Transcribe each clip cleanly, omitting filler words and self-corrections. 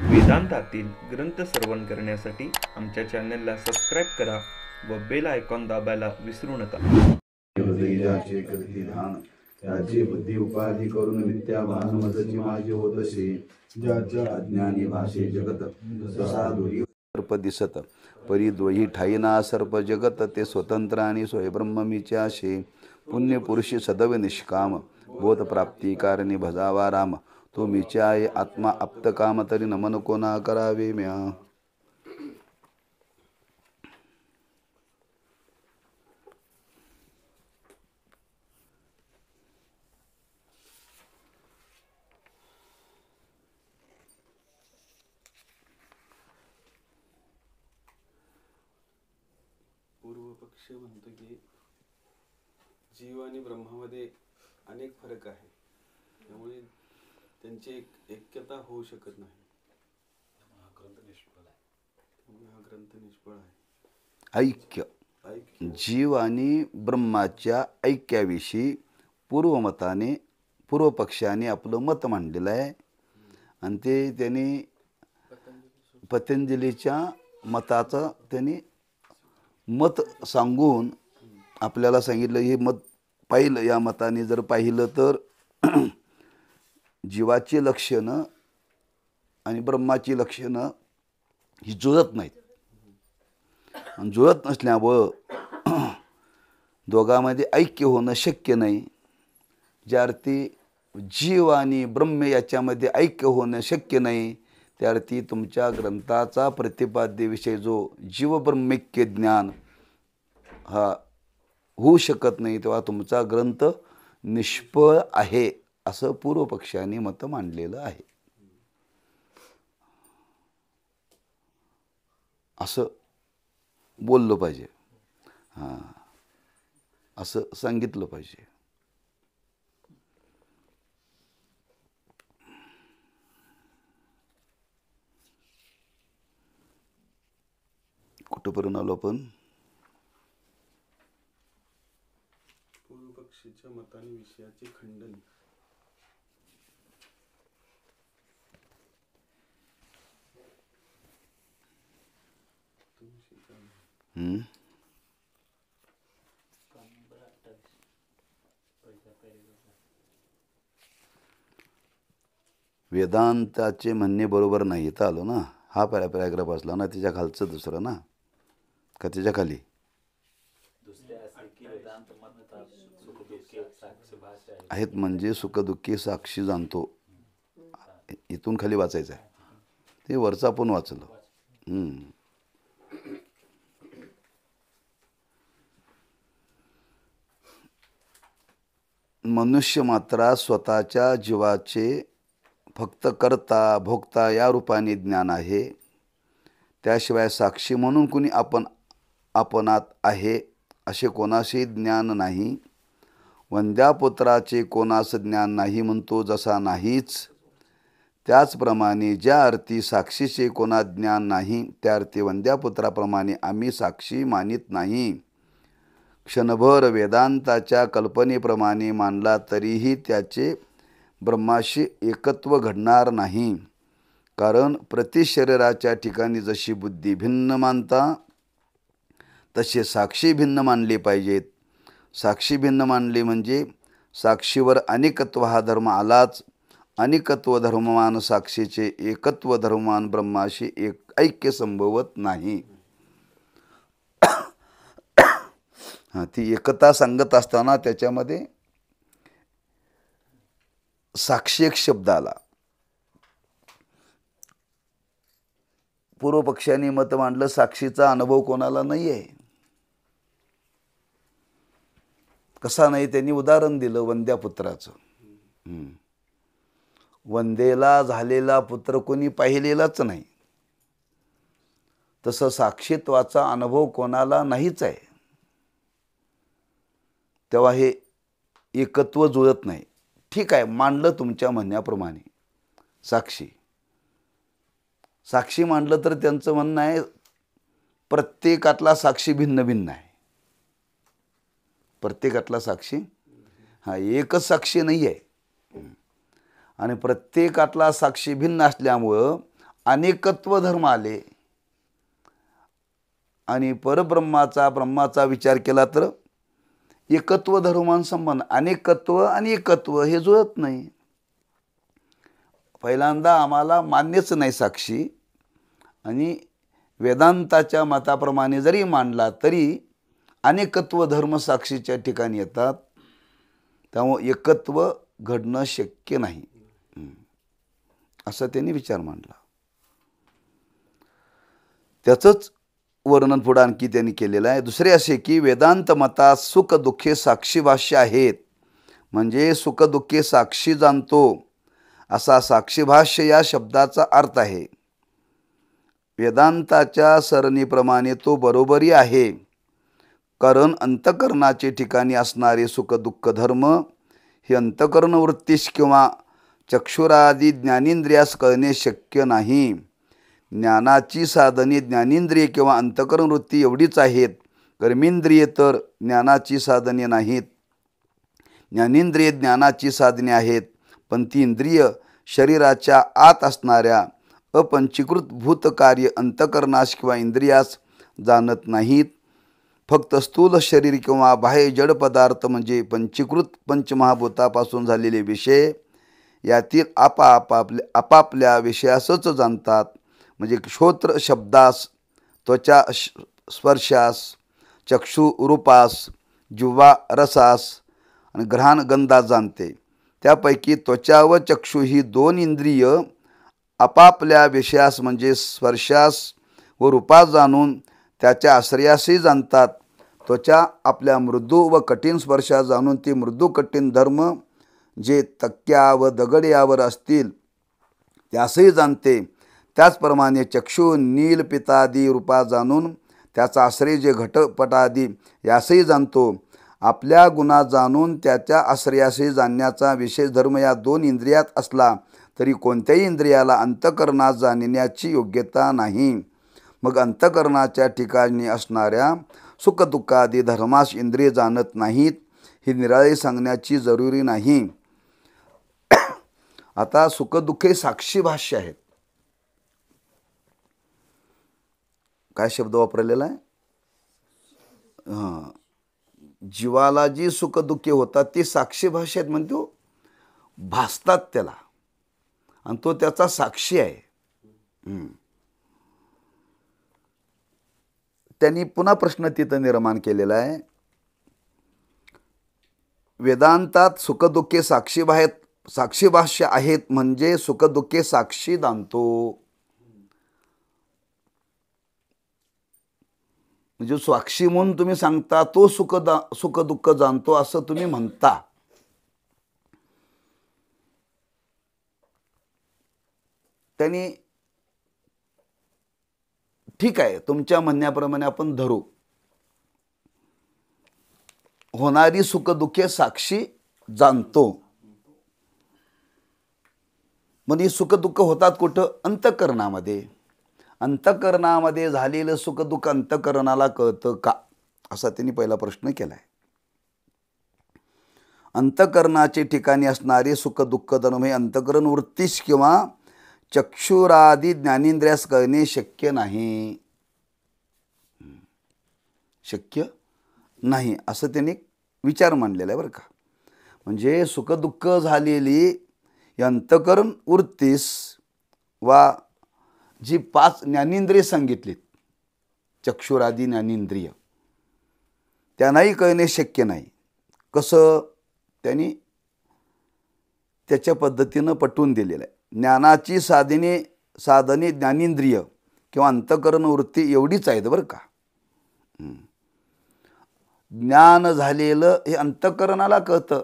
वेदांतातील ग्रंथ श्रवण करण्यासाठी आमच्या चॅनलला सबस्क्राईब करा व बेल आयकॉन दाबायला विसरू नका. हृदयाचे करती ध्यान त्याची बुद्धी उपाधी करून मिथ्या भान मजची माझे होतसे ज्याच्या अज्ञानी भाषे जगत जसा दोरी सर्प दिसत परी द्वही ठाईना सर्प जगत ते स्वतंत्र आणि स्वयंब्रह्म मीचे आशे पुण्य पुरुषी सदव निष्काम बोध प्राप्ती कारणी भजावा राम तो मीचे आहे आत्मा आप्त काम तरी नमन कोणा करावे म्या. पूर्व पक्ष म्हणतो की जीव आणि ब्रह्मामध्ये अनेक फरक आहे, त्यामुळे त्यांची ऐक्यता होऊ शकत नाही. हा ग्रंथ निष्फळ आहे. ऐक्य जीव आणि ब्रह्माच्या ऐक्याविषयी पूर्वमताने पूर्वपक्षाने आपलं मत मांडलेलं आहे आणि ते त्यांनी पतंजलीच्या मताचं त्यांनी मत सांगून आपल्याला सांगितलं. हे मत पाहिलं, या मताने जर पाहिलं तर जीवाची लक्षणं आणि ब्रह्माची लक्षणं ही जुळत नाहीत आणि जुळत नसल्यामुळं दोघांमध्ये ऐक्य होणं शक्य नाही. ज्या अर्थी जीव आणि ब्रह्म याच्यामध्ये ऐक्य होणं शक्य नाही त्या अर्थी तुमच्या ग्रंथाचा प्रतिपाद्यविषय जो जीवब्रह्मैक्य ज्ञान हा होऊ शकत नाही, तेव्हा तुमचा ग्रंथ निष्फळ आहे असं पूर्वपक्षाने मत मांडलेलं आहे. असं बोललं पाहिजे, हां असं सांगितलं पाहिजे. कुठंपर्यंत आलो आपण? पूर्व पक्षाच्या मताने विषयाचे खंडन. वेदांताचे म्हणणे बरोबर नाही येतं आलो ना. हा पॅराग्राफ असला ना, त्याच्या खालचं दुसरं ना का त्याच्या खाली आहेत म्हणजे सुखदुःखी साक्षी जाणतो. इथून खाली वाचायचं आहे, ते वरचं आपण वाचलं. मनुष्य मात्र स्वतःच्या जीवाचे फक्त करता भोगता या रूपाने ज्ञान आहे. त्याशिवाय साक्षी म्हणून कुणी आपणात आहे असे कोणाशी ज्ञान नाही. वंद्यापुत्राचे कोणास ज्ञान नाही म्हणतो जसा नाहीच, त्याचप्रमाणे ज्या अर्थी साक्षीचे कोणा ज्ञान नाही त्या अर्थी वंद्यापुत्राप्रमाणे आम्ही साक्षी मानित नाही. क्षणभर वेदांताच्या कल्पनेप्रमाणे मानला तरीही त्याचे ब्रह्माशी एकत्व घडणार नाही. कारण प्रतिशरीराच्या ठिकाणी जशी बुद्धी भिन्न मानता तसे साक्षी भिन्न मानले पाहिजेत. साक्षी भिन्न मानले म्हणजे साक्षीवर अनेकत्व हा धर्म आलाच. अनेकत्व धर्ममान साक्षीचे एकत्व धर्ममान ब्रह्माशी ऐक्य संभवत नाही. हां, ती एकता सांगत असताना त्याच्यामध्ये साक्षी एक शब्द आला. पूर्वपक्षाने मत मांडलं साक्षीचा अनुभव कोणाला नाही आहे. कसा नाही, त्यांनी उदाहरण दिलं वंद्यापुत्राचं. वंदेला झालेला पुत्र कोणी पाहिलेलाच नाही, तसं साक्षीत्वाचा अनुभव कोणाला नाहीच आहे. तेव्हा हे एकत्व जुळत नाही. ठीक आहे, मांडलं तुमच्या म्हणण्याप्रमाणे साक्षी मांडलं तर त्यांचं म्हणणं आहे प्रत्येकातला साक्षी भिन्न भिन्न आहे. प्रत्येकातला साक्षी हा एकच साक्षी नाही आहे आणि प्रत्येकातला साक्षी भिन्न असल्यामुळं अनेकत्व धर्म आले आणि ब्रह्माचा विचार केला तर एकत्व धर्मांसंबंध, अनेकत्व आणि एकत्व हे जुळत नाही. पहिल्यांदा आम्हाला मान्यच नाही साक्षी, आणि वेदांताच्या मताप्रमाणे जरी मांडला तरी अनेकत्व धर्म साक्षीच्या ठिकाणी येतात. त्यामुळे एकत्व घडणं शक्य नाही, असं त्यांनी विचार मांडला. त्याचंच वर्णन पुढे आणखी त्यांनी केलेलं आहे. दुसरे असे की वेदांत मतात सुख दुःखे साक्षी भाष्य आहेत, म्हणजे सुख दुःखे साक्षी जाणतो असा साक्षीभाष्य या शब्दाचा अर्थ आहे. वेदांताच्या सरणीप्रमाणे तो बरोबरी आहे, कारण अंतकरणाचे ठिकाणी असणारे सुख दुःख धर्म हे अंतकरण वृत्तीस किंवा चक्षुरादी ज्ञानेंद्रियास कळणे शक्य नाही. ज्ञानाची साधने ज्ञानेंद्रिय किंवा अंतकरण वृत्ती एवढीच आहेत. कर्मेंद्रिय तर ज्ञानाची साधने नाहीत. ज्ञानेंद्रिय ज्ञानाची साधने आहेत, पण ती इंद्रिय शरीराच्या आत असणाऱ्या अपंचीकृत भूतकार्य अंतकरणास किंवा इंद्रियास जाणत नाहीत. फक्त स्थूल शरीर किंवा बाह्य जड पदार्थ म्हणजे पंचीकृत पंचमहाभूतापासून झालेले विषय यातील आपापल्या विषयासच जाणतात. म्हणजे श्रोत्र शब्दास, त्वचा स्पर्शास, चक्षु रूपास, जिव्हा रसास आणि घ्राण गंधास जाणते. त्यापैकी त्वचा व चक्षु ही दोन इंद्रिय आपापल्या विषयास म्हणजे स्पर्शास व रूपास जाणून त्याच्या आश्रयासही जाणतात. त्वचा आपल्या मृदू व कठीण स्पर्शास जाणून ती मृदू कठीण धर्म जे तक्क्या व दगड यावर असतील त्यासही जाणते. त्याचप्रमाणे चक्षु नील पितादी रूपास जाणून त्याचा आश्रय जे घटपटादी यासही जाणतो. आपल्या गुणात जाणून त्याच्या आश्रयासही जाणण्याचा विशेष धर्म या दोन इंद्रियात असला तरी कोणत्याही इंद्रियाला अंतकरणात जाणण्याची योग्यता नाही. मग अंतकरणाच्या ठिकाणी असणाऱ्या सुखदुःखादी धर्मास इंद्रिय जाणत नाहीत ही निराळे सांगण्याची जरुरी नाही. आता सुखदुःखे साक्षी भाष्य आहेत. काय शब्द वापरलेला आहे? जीवाला जी सुखदुःखे होतात ती साक्षी भाषेत म्हणतो, भासतात त्याला, आणि तो त्याचा साक्षी आहे. त्यांनी पुन्हा प्रश्न तिथं निर्माण केलेला आहे. वेदांतात सुखदुःखे साक्षी भाष्य आहेत म्हणजे सुखदुःखे साक्षी जाणतो. म्हणजे साक्षी म्हणून तुम्ही सांगता तो सुख दुःख जाणतो असं तुम्ही म्हणता. त्यांनी ठीक आहे, तुमच्या म्हणण्याप्रमाणे आपण धरू. होणारी सुखदुःखे साक्षी जाणतो. म्हणजे सुखदुःख होतात कुठं? अंतकरणामध्ये. अंतकरणामध्ये झालेलं सुखदुःख अंतकरणाला कळतं का, असा त्यांनी पहिला प्रश्न केला आहे. अंतकरणाचे ठिकाणी असणारे सुखदुःख धर्म हे अंतकरण वृत्तीस किंवा चक्षुरादी ज्ञानेंद्रियास कळणे शक्य नाही. शक्य नाही असं त्यांनी विचार मांडलेला आहे बरं का. म्हणजे सुखदुःख झालेली अंतकरण वृत्तीस वा जी 5 ज्ञानेंद्रिय सांगितलीत, चक्षुरादी ज्ञानेंद्रिय, त्यांनाही कळणे शक्य नाही. कसं? त्यांनी त्याच्या पद्धतीनं पटवून दिलेलं आहे. ज्ञानाची साधने ज्ञानेंद्रिय किंवा अंतकरण वृत्ती एवढीच आहेत बरं का. ज्ञान झालेलं हे अंतकरणाला कळतं,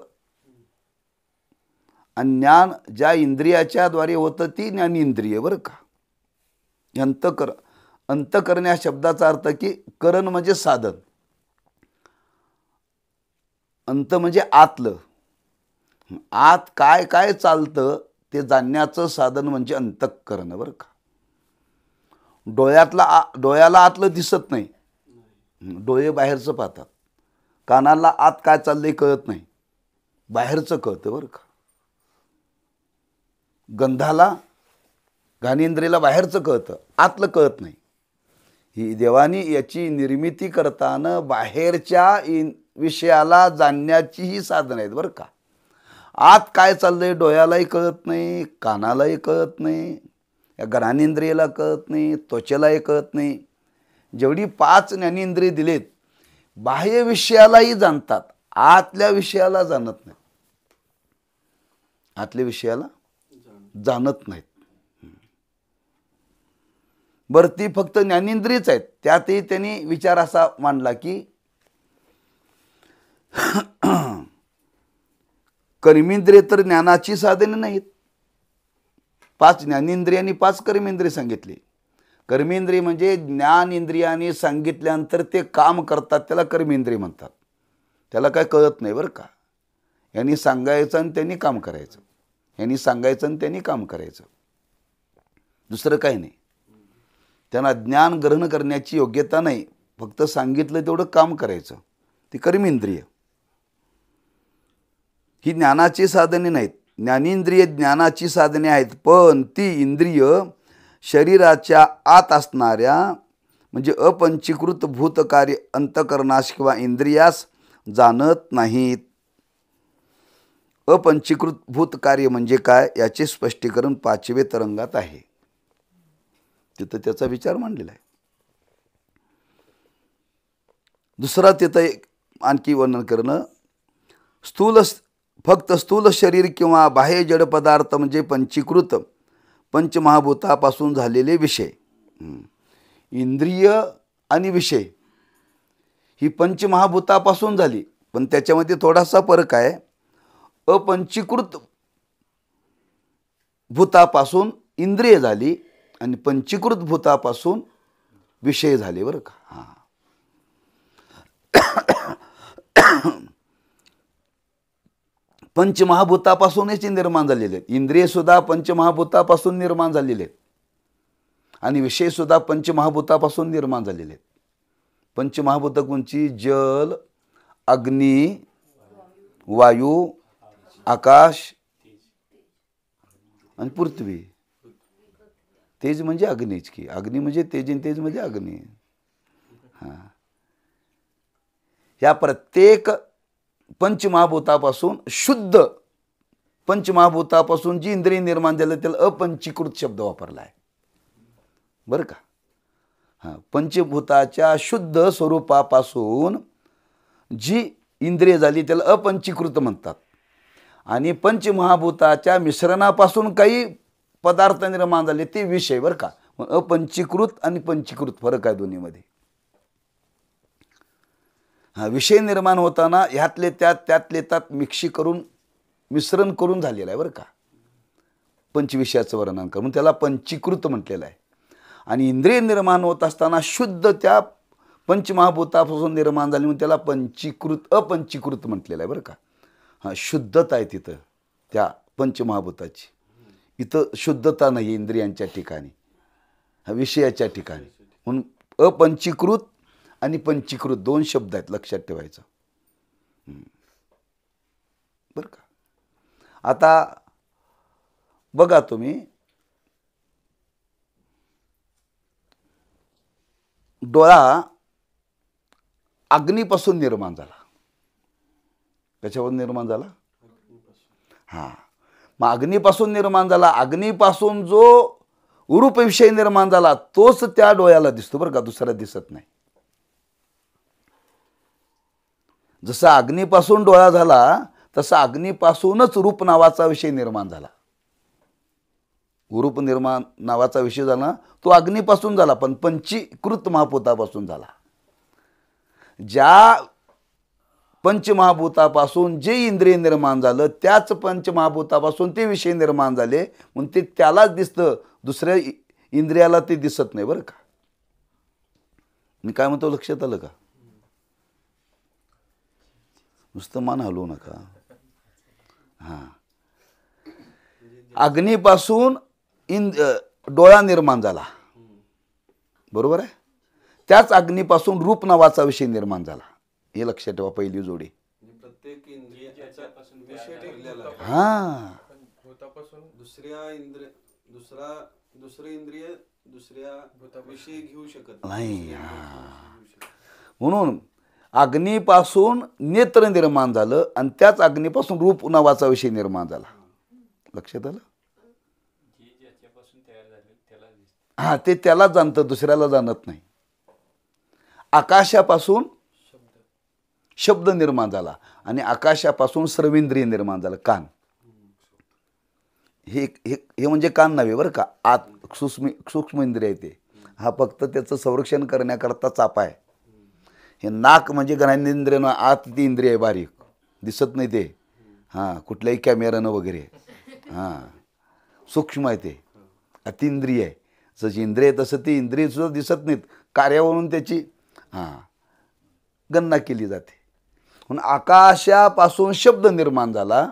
आणि ज्ञान ज्या इंद्रियाच्या द्वारे होतं ती ज्ञानेंद्रिय बरं का. अंतकरण या शब्दाचा अर्थ की करण म्हणजे साधन, अंत म्हणजे आतलं. आत काय काय चालतं ते जाणण्याचं साधन म्हणजे अंतःकरण बरं का. डोळ्याला आतलं दिसत नाही, डोळे बाहेरचं पाहतात. कानाला आत काय चाललंय कळत नाही, बाहेरचं कळतं बरं का. गंधाला घाणेंद्रियाला बाहेरचं कळतं, आतलं कळत नाही. ही देवानी याची निर्मिती करताना बाहेरच्या विषयाला जाणण्याची ही साधनं आहेत बरं का. आत काय चाललंय डोळ्यालाही कळत नाही, कानालाही कळत नाही, या घाणेंद्रियाला कळत नाही, त्वचेलाही कळत नाही. जेवढी 5 ज्ञानेंद्रिय दिलेत बाह्य विषयालाही जाणतात, आतल्या विषयाला जाणत नाही, आतल्या विषयाला जाणत नाहीत. बरं ती फक्त ज्ञानेंद्रियच आहेत. त्यातही त्यांनी विचार असा मांडला की कर्मेंद्रिय तर ज्ञानाची साधने नाहीत. 5 ज्ञानेंद्रिय आणि 5 कर्मेंद्रिय सांगितले. कर्मेंद्रिय म्हणजे ज्ञानेंद्रियाने सांगितल्यानंतर ते काम करतात, त्याला कर्मेंद्रिय म्हणतात. त्याला काय कळत नाही बरं का. यांनी सांगायचं आणि त्यांनी काम करायचं, यांनी सांगायचं आणि त्यांनी काम करायचं, दुसरं काही नाही. त्यांना ज्ञान ग्रहण करण्याची योग्यता नाही, फक्त सांगितलं तेवढं काम करायचं, ती कर्मेंद्रिय. ही ज्ञानाची साधने नाहीत. ज्ञानेंद्रिय ज्ञानाची साधने आहेत, पण ती इंद्रिय शरीराच्या आत असणाऱ्या म्हणजे अपंचीकृत भूतकार्य अंतकरणास किंवा इंद्रियास जाणत नाहीत. अपंचीकृत भूतकार्य म्हणजे काय याचे स्पष्टीकरण 5वे तरंगात आहे. तिथं त्याचा विचार मांडलेला आहे. दुसरा तिथं एक आणखी वर्णन करणं, फक्त स्थूल शरीर किंवा बाह्य जड पदार्थ म्हणजे पंचीकृत पंचमहाभूतापासून झालेले विषय. इंद्रिय आणि विषय ही पंचमहाभूतापासून झाली, पण त्याच्यामध्ये थोडासा फरक आहे. अपंचीकृत भूतापासून इंद्रिय झाली आणि पंचीकृत भूतापासून विषय झाले बरं का. हां पंचमहाभूतापासूनच निर्माण झालेले आहेत. इंद्रिय सुद्धा पंचमहाभूतापासून निर्माण झालेले आहेत आणि विषय सुद्धा पंचमहाभूतापासून निर्माण झालेले आहेत. पंचमहाभूत कोणची? जल, अग्नी, वायू, आकाश आणि पृथ्वी. तेज म्हणजे अग्नीच की, अग्नी म्हणजे तेज आणि तेज म्हणजे अग्नी. हां, या प्रत्येक पंचमहाभूतापासून शुद्ध पंचमहाभूतापासून जी इंद्रिय निर्माण झालं त्याला अपंचीकृत शब्द वापरला आहे बरं का. हां, पंचभूताच्या शुद्ध स्वरूपापासून जी इंद्रिय झाली त्याला अपंचीकृत म्हणतात आणि पंचमहाभूताच्या मिश्रणापासून काही पदार्थ निर्माण झाले ते विषय बरं का. अपंचीकृत आणि पंचीकृत फरक आहे दोन्हीमध्ये. हा, विषय निर्माण होताना ह्यातले त्यात मिक्सी करून मिश्रण करून झालेलं आहे बरं का. पंचविषयाचं वर्णन करून त्याला पंचीकृत म्हटलेलं आहे. आणि इंद्रिय निर्माण होत असताना शुद्ध त्या पंचमहाभूतापासून निर्माण झाली म्हणून त्याला अपंचीकृत म्हटलेलं आहे बरं का. हां, शुद्धता आहे तिथं त्या पंचमहाभूताची. इथं शुद्धता नाही इंद्रियांच्या ठिकाणी, विषयाच्या ठिकाणी. म्हणून अपंचीकृत आणि पंचीकृत 2 शब्द आहेत, लक्षात ठेवायचं बरं का. आता बघा तुम्ही, डोळा अग्नीपासून निर्माण झाला. कशापासून निर्माण झाला? हां, मग अग्नीपासून निर्माण झाला. अग्नीपासून जो रूप विषय निर्माण झाला तोच त्या डोळ्याला दिसतो बरं का, दुसरा दिसत नाही. जसा अग्नीपासून डोळा झाला तसा अग्नीपासूनच रूप नावाचा विषय निर्माण झाला. रूप निर्माण नावाचा विषय झाला तो अग्नीपासून झाला, पण पंचीकृत महाभूतापासून झाला. ज्या पंचमहाभूतापासून जे इंद्रिय निर्माण झालं त्याच पंचमहाभूतापासून ते विषय निर्माण झाले म्हणून ते त्यालाच दिसतं, दुसऱ्या इंद्रियाला ते दिसत नाही बरं का. मी काय म्हणतो लक्षात आलं का? नुसतं मान हलवू नका. हां, अग्नीपासून डोळा निर्माण झाला बरोबर आहे. त्याच अग्नीपासून रूप नावाचा विषय निर्माण झाला, हे लक्षात ठेवा. पहिली जोडी. प्रत्येक इंद्रियाचा विषय ठरलेला आहे. हां, दुसरा दुसरं इंद्रिय दुसऱ्या विषयी घेऊ शकत नाही. म्हणून अग्नीपासून नेत्र निर्माण झालं आणि त्याच अग्नीपासून रूप नावाचा विषय निर्माण झाला. लक्षात आलं? हा, ते त्याला जाणतं, दुसऱ्याला जाणत नाही. आकाशापासून शब्द निर्माण झाला आणि आकाशापासून श्रवेंद्रिय निर्माण झालं, कान. हे हे हे म्हणजे कान नव्हे बरं का, आत सूक्ष्म इंद्रिय आहे ते. हा फक्त त्याचं संरक्षण करण्याकरता चापा आहे. हे नाक म्हणजे घ्राणेंद्रिय, आत ती इंद्रिय आहे, बारीक दिसत नाही ते. हां, कुठल्याही कॅमेरानं वगैरे. हां, सूक्ष्म आहे ते, अतिंद्रिय आहे. जशी इंद्रिय तसं ती इंद्रिय सुद्धा दिसत नाहीत, कार्यावरून त्याची गणना केली जाते. म्हणून आकाशापासून शब्द निर्माण झाला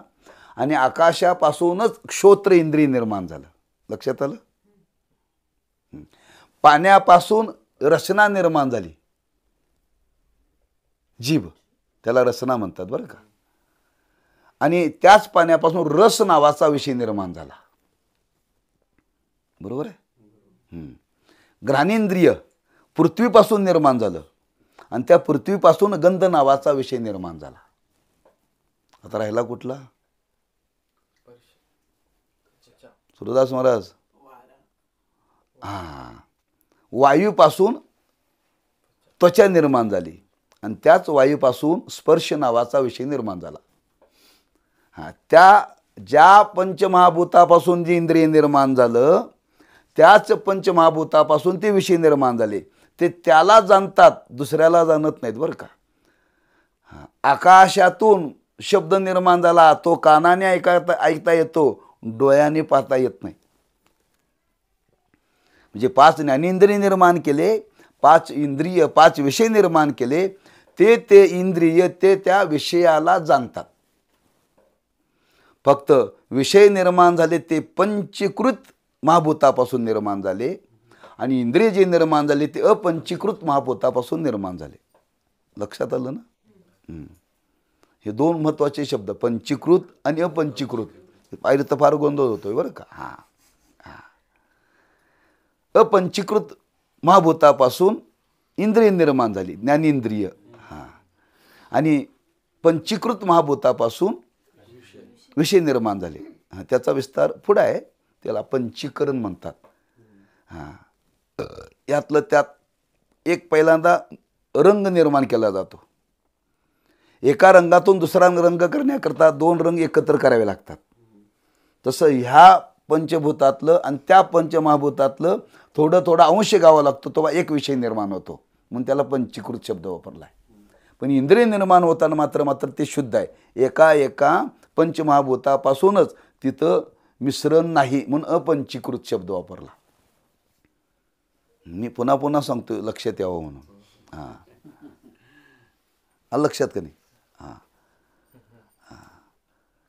आणि आकाशापासूनच श्रोत्र इंद्रिय निर्माण झालं. लक्षात आलं? पाण्यापासून रसना निर्माण झाली, जीभ, त्याला रसना म्हणतात बरं का. आणि त्याच पाण्यापासून रस नावाचा विषय निर्माण झाला. बरोबर आहे? घ्राणेंद्रिय पृथ्वीपासून निर्माण झालं आणि त्या पृथ्वीपासून गंध नावाचा विषय निर्माण झाला. आता राहिला कुठला? सुरदास महाराज. वायूपासून त्वचा निर्माण झाली आणि त्याच वायूपासून स्पर्श नावाचा विषय निर्माण झाला. त्या ज्या पंचमहाभूतापासून जे इंद्रिय निर्माण झालं त्याच पंचमहाभूतापासून ते विषय निर्माण झाले. ते त्याला जाणतात, दुसऱ्याला जाणत नाहीत बरं का. आकाशातून शब्द निर्माण झाला, तो कानाने ऐकता येतो, डोळ्याने पाहता येत नाही. म्हणजे 5 ज्ञानेंद्रिय निर्माण केले, 5 इंद्रिय, 5 विषय निर्माण केले. ते इंद्रिय ते त्या विषयाला जाणतात. फक्त विषय निर्माण झाले ते पंचीकृत महाभूतापासून निर्माण झाले आणि इंद्रिय जे निर्माण झाले ते अपंचीकृत महाभूतापासून निर्माण झाले. लक्षात आलं ना? हे 2 महत्त्वाचे शब्द, पंचीकृत आणि अपंचीकृत. पाहिलं तर फार गोंधळ होतोय बरं का. अपंचीकृत महाभूतापासून इंद्रिय निर्माण झाली, ज्ञानेंद्रिय. आणि पंचीकृत महाभूतापासून विषय निर्माण झाले. त्याचा विस्तार पुढे आहे, त्याला पंचीकरण म्हणतात. यातलं त्यात एक पहिल्यांदा रंग निर्माण केला जातो. एका रंगातून दुसरा रंग करण्याकरता 2 रंग एकत्र करावे लागतात. तसं ह्या पंचभूतातलं आणि त्या पंचमहाभूतातलं थोडं थोडं अंश घ्यावा लागतो, तेव्हा एक विषय निर्माण होतो. म्हणून त्याला पंचीकृत शब्द वापरला आहे. पण इंद्रिय निर्माण होताना मात्र ते शुद्ध आहे. एका पंचमहाभूतापासूनच तिथं मिश्रण नाही, म्हणून अपंचीकृत शब्द वापरला. मी पुन्हा सांगतो, लक्षात यावं म्हणून. लक्षात का नाही?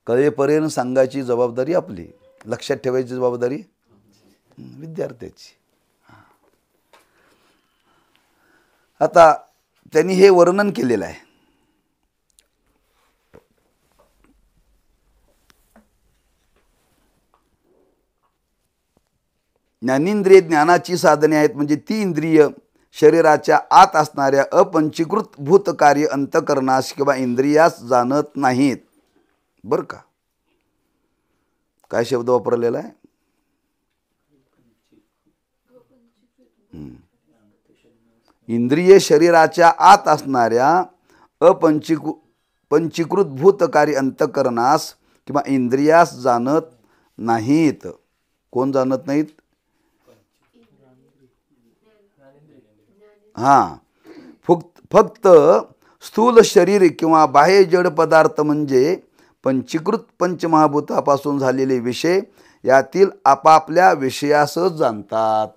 कळेपर्यंत सांगायची जबाबदारी आपली, लक्षात ठेवायची जबाबदारी विद्यार्थ्याची. आता त्यांनी हे वर्णन केलेलं आहे. ज्ञानेंद्रिय ज्ञानाची साधने आहेत, म्हणजे ती इंद्रिय शरीराच्या आत असणाऱ्या अपंचीकृत भूतकार्य अंतकरणास किंवा इंद्रियास जाणत नाहीत. बरं का, काय शब्द वापरलेला आहे? इंद्रिय शरीराच्या आत असणाऱ्या पंचीकृत भूतकार्य अंतकरणास किंवा इंद्रियास जाणत नाहीत. कोण जाणत नाहीत? फक्त स्थूल शरीर किंवा बाह्य जड पदार्थ म्हणजे पंचीकृत पंचमहाभूतापासून झालेले विषय यातील आपापल्या विषयासच जाणतात.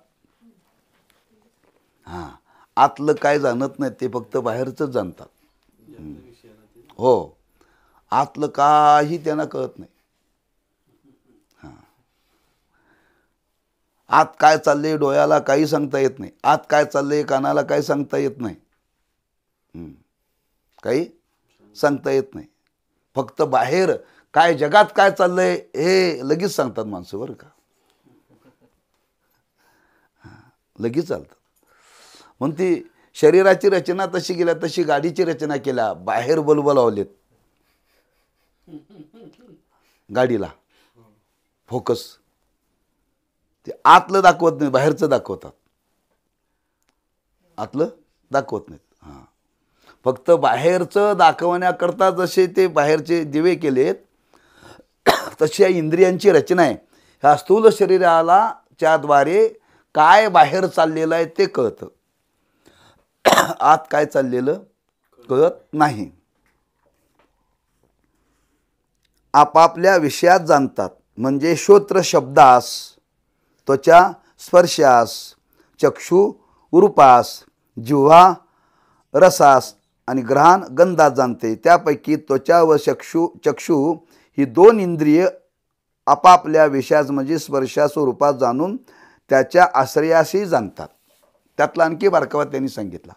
आतलं काय जाणत नाही, ते फक्त बाहेरचंच जाणतात. हो, आतलं काही त्यांना कळत नाही. आत काय चाललंय डोळ्याला काही सांगता येत नाही, आत काय चाललंय कानाला काही सांगता येत नाही, काही सांगता येत नाही. फक्त बाहेर काय जगात काय चाललंय हे लगेच सांगतात माणसं बरं का. लगेच चालतात. म्हणून ती शरीराची रचना तशी केल्या तशी गाडीची रचना केल्या. बाहेर बल्ब लावलेत गाडीला, फोकस. ते आतलं दाखवत नाही, बाहेरचं दाखवतात. आतलं दाखवत नाहीत. हां, फक्त बाहेरचं दाखवण्याकरता जसे ते बाहेरचे दिवे केलेत तशी या इंद्रियांची रचना आहे. ह्या स्थूल शरीराला च्याद्वारे काय बाहेर चाललेलं आहे ते कळतं, आत काय चाललेलं कळत नाही. आपापल्या विषयात जाणतात. म्हणजे श्रोत्र शब्दास, त्वचा स्पर्शास, चक्षु रूपास, जिव्हा रसास आणि घ्राण गंधात जाणते. त्यापैकी त्वचा व चक्षु ही 2 इंद्रिय आपापल्या विषयास म्हणजे स्पर्शास व रूपास जाणून त्याच्या आश्रयाशी जाणतात. त्यातला आणखी बारकावा त्यांनी सांगितला.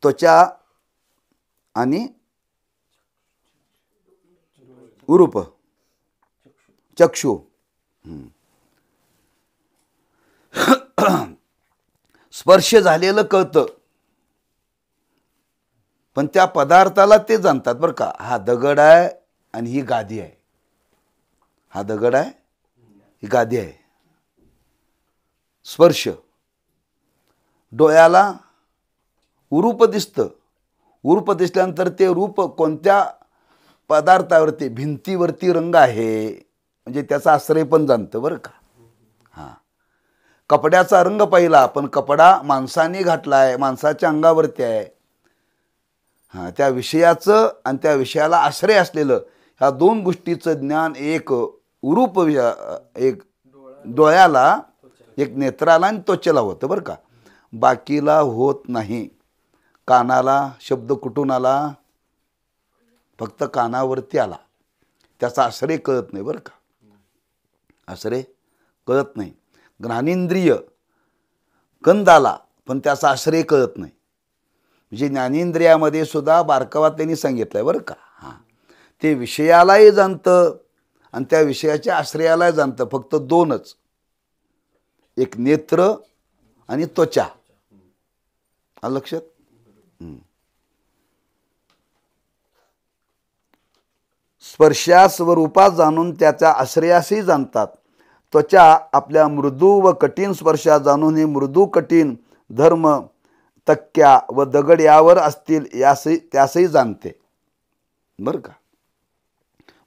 त्वचा आणि रूप, चक्षु. स्पर्श झालेलं कळतं, पण त्या पदार्थाला ते जाणतात बरं का. हा दगड आहे आणि ही गादी आहे. हा दगड आहे, ही गादी आहे. स्पर्श. डोळ्याला रूप दिसतं. रूप दिसल्यानंतर ते रूप कोणत्या पदार्थावरती, भिंतीवरती रंग आहे म्हणजे त्याचा आश्रय पण जाणतं बरं का. हां, कपड्याचा रंग पाहिला, पण कपडा माणसाने घातला आहे, माणसाच्या अंगावरती आहे. हां, त्या विषयाचं आणि त्या विषयाला आश्रय असलेलं ह्या 2 गोष्टीचं ज्ञान एक रूप, एक डोळ्याला, एक नेत्राला आणि त्वचेला होतं बरं का. बाकीला होत नाही. कानाला शब्द कुठून आला, फक्त कानावरती आला, त्याचा आश्रय कळत नाही बरं का. आश्रय कळत नाही. ज्ञानेंद्रिय गंध आला, पण त्याचा आश्रय कळत नाही. म्हणजे ज्ञानेंद्रियामध्ये सुद्धा बारकावा त्यांनी सांगितलंय बरं का. हां, ते विषयालाही जाणतं आणि त्या विषयाच्या आश्रयालाही जाणतं. फक्त 2च, एक नेत्र आणि त्वचा. आलं लक्षात. स्पर्शास व रूपास जाणून त्याच्या आश्रयाशी जाणतात. त्वचा आपल्या मृदू व कठीण स्पर्शात जाणून हे मृदू कठीण धर्म तक्क्या व दगड यावर असतील त्यासही जाणते बरं का.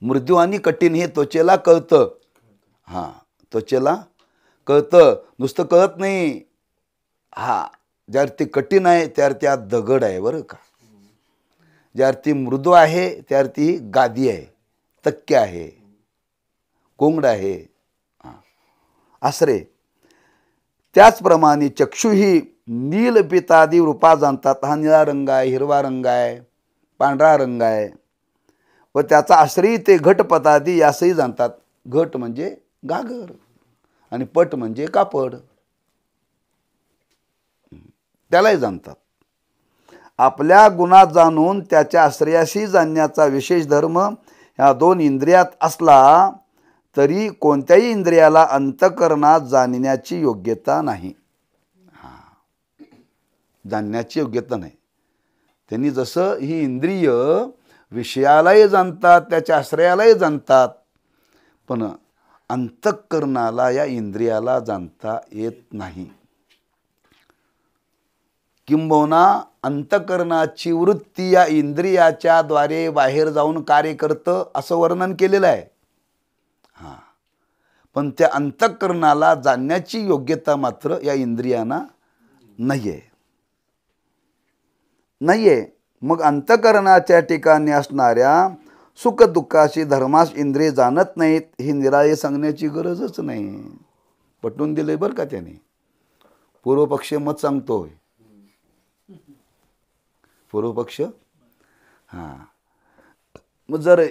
मृदू आणि कठीण हे त्वचेला कळतं. हां, त्वचेला कळतं, नुसतं कळत नाही. हा, ज्यावर ते कठीण आहे त्यावर त्यात दगड आहे बरं का. ज्यावर ती मृदू आहे त्यावर ती गादी आहे, तक्क्या आहे, कोंगड आहे, आश्रय. त्याचप्रमाणे चक्षुही नील पितादी रूपात जाणतात. हा निळा रंग आहे, हिरवा रंग आहे, पांढरा रंग आहे व त्याचा आश्रय ते घटपतादी यासही जाणतात. घट म्हणजे गागर आणि पट म्हणजे कापड, त्यालाही जाणतात. आपल्या गुणात जाणून त्याच्या आश्रयाशी जाणण्याचा विशेष धर्म ह्या 2 इंद्रियात असला तरी कोणत्याही इंद्रियाला अंतःकरणात जाणण्याची योग्यता नाही. जाणण्याची योग्यता नाही. त्यांनी जसं ही इंद्रिय विषयालाही जाणतात, त्याच्या आश्रयालाही जाणतात, पण अंतःकरणाला या इंद्रियाला जाणता येत नाही. किंबहुना अंतःकरणाची वृत्ती या इंद्रियाच्या द्वारे बाहेर जाऊन कार्य करतं असं वर्णन केलेलं आहे. हां, पण त्या अंतःकरणाला जाणण्याची योग्यता मात्र या इंद्रियांना नाही आहे. मग अंतःकरणाच्या ठिकाणी असणाऱ्या सुख दुःखाशी धर्मास इंद्रिय जाणत नाहीत ही निराळे सांगण्याची गरजच नाही. पटवून दिले बरं का त्याने. पूर्वपक्ष मत सांगतोय. पूर्वपक्ष. हां, मग जर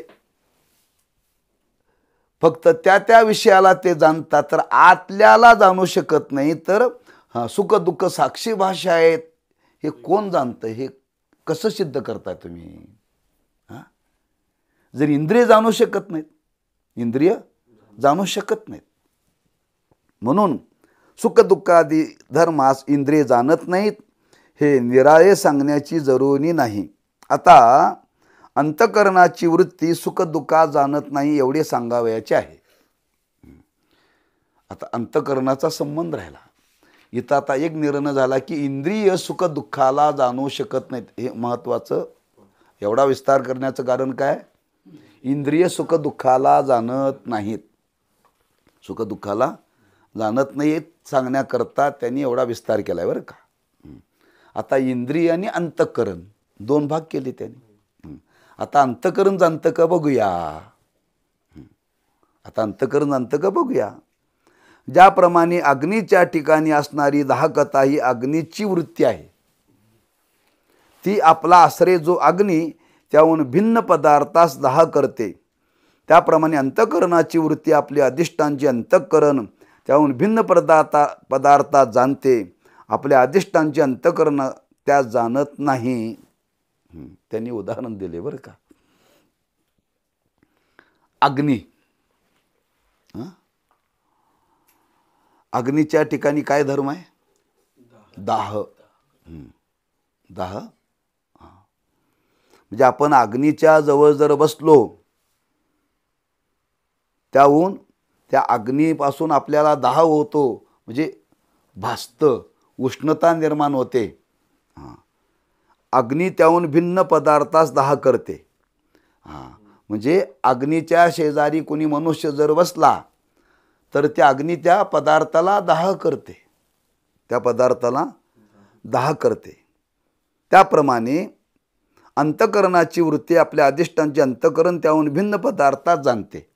फक्त त्या विषयाला ते जाणतात तर आतल्याला जाणू शकत नाही. तर सुख दुःख साक्षी भाषा आहेत हे कोण जाणतं, हे कसं सिद्ध करताय तुम्ही? हां, जर इंद्रिय जाणू शकत नाहीत, इंद्रिय जाणू शकत नाहीत, म्हणून सुखदुःखादी धर्मास इंद्रिय जाणत नाहीत हे निराळे सांगण्याची जरुरी नाही. आता अंतःकरणाची वृत्ती सुखदुःखात जाणत नाही एवढे सांगावयाचे आहे. आता अंतःकरणाचा संबंध राहिला. इथं आता एक निर्णय झाला की इंद्रिय सुखदुःखाला जाणू शकत नाहीत. हे महत्त्वाचं. एवढा विस्तार करण्याचं कारण काय? इंद्रिय सुखदुःखाला जाणत नाहीत. सुखदुःखाला जाणत नाहीत सांगण्याकरता त्यांनी एवढा विस्तार केला आहे बरं का. आता इंद्रिय आणि अंतःकरण दोन भाग केले त्यांनी. आता अंतःकरण जाणतं का बघूया. आता अंतःकरण जाणतं का बघूया. ज्याप्रमाणे अग्नीच्या ठिकाणी असणारी दाहकता ही अग्नीची वृत्ती आहे. ती आपला आश्रय जो अग्नी त्याहून भिन्न पदार्थास दाह करते, त्याप्रमाणे अंतःकरणाची वृत्ती आपली अधिष्ठानचे अंतःकरण त्याहून भिन्न पदार्थात जाणते. आपल्या अधिष्ठानचे अंतःकरण त्या जाणत नाही. त्यांनी उदाहरण दिले बरं का. अग्नी, अग्नीच्या ठिकाणी काय धर्म आहे? दाह. दाह. म्हणजे आपण अग्नीच्या जवळ जर बसलो, त्याहून त्या अग्नीपासून आपल्याला दाह होतो, म्हणजे भासतं, उष्णता निर्माण होते. अग्नी त्याहून भिन्न पदार्थास दाह करते. म्हणजे अग्नीच्या शेजारी कोणी मनुष्य जर बसला तर त्या अग्नी त्या पदार्थाला दाह करते, त्या पदार्थाला दाह करते. त्याप्रमाणे अंतःकरणाची वृत्ती आपल्या अधिष्ठानचे अंतःकरण त्याहून भिन्न पदार्थात जाणते.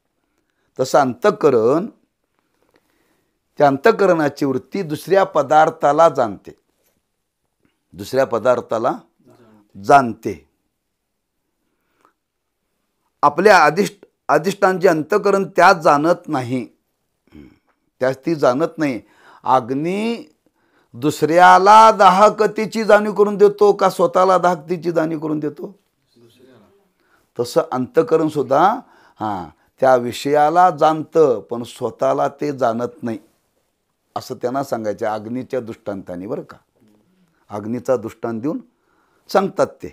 तसं अंतःकरण, त्या अंतःकरणाची वृत्ती दुसऱ्या पदार्थाला जाणते, दुसऱ्या पदार्थाला जाणते. आपल्या अधिष्ठानचे अंतःकरण त्यात जाणत नाही, त्यास ती जाणत नाही. अग्नी दुसऱ्याला दाहकतेची जाणीव करून देतो का स्वतःला दाहकतेची जाणीव करून देतो? तसं अंतःकरण सुद्धा त्या विषयाला जाणतं पण स्वतःला ते जाणत नाही, असं त्यांना सांगायचं अग्नीच्या दृष्टांताने बरं का. अग्नीचा दृष्टांत देऊन सांगतात ते.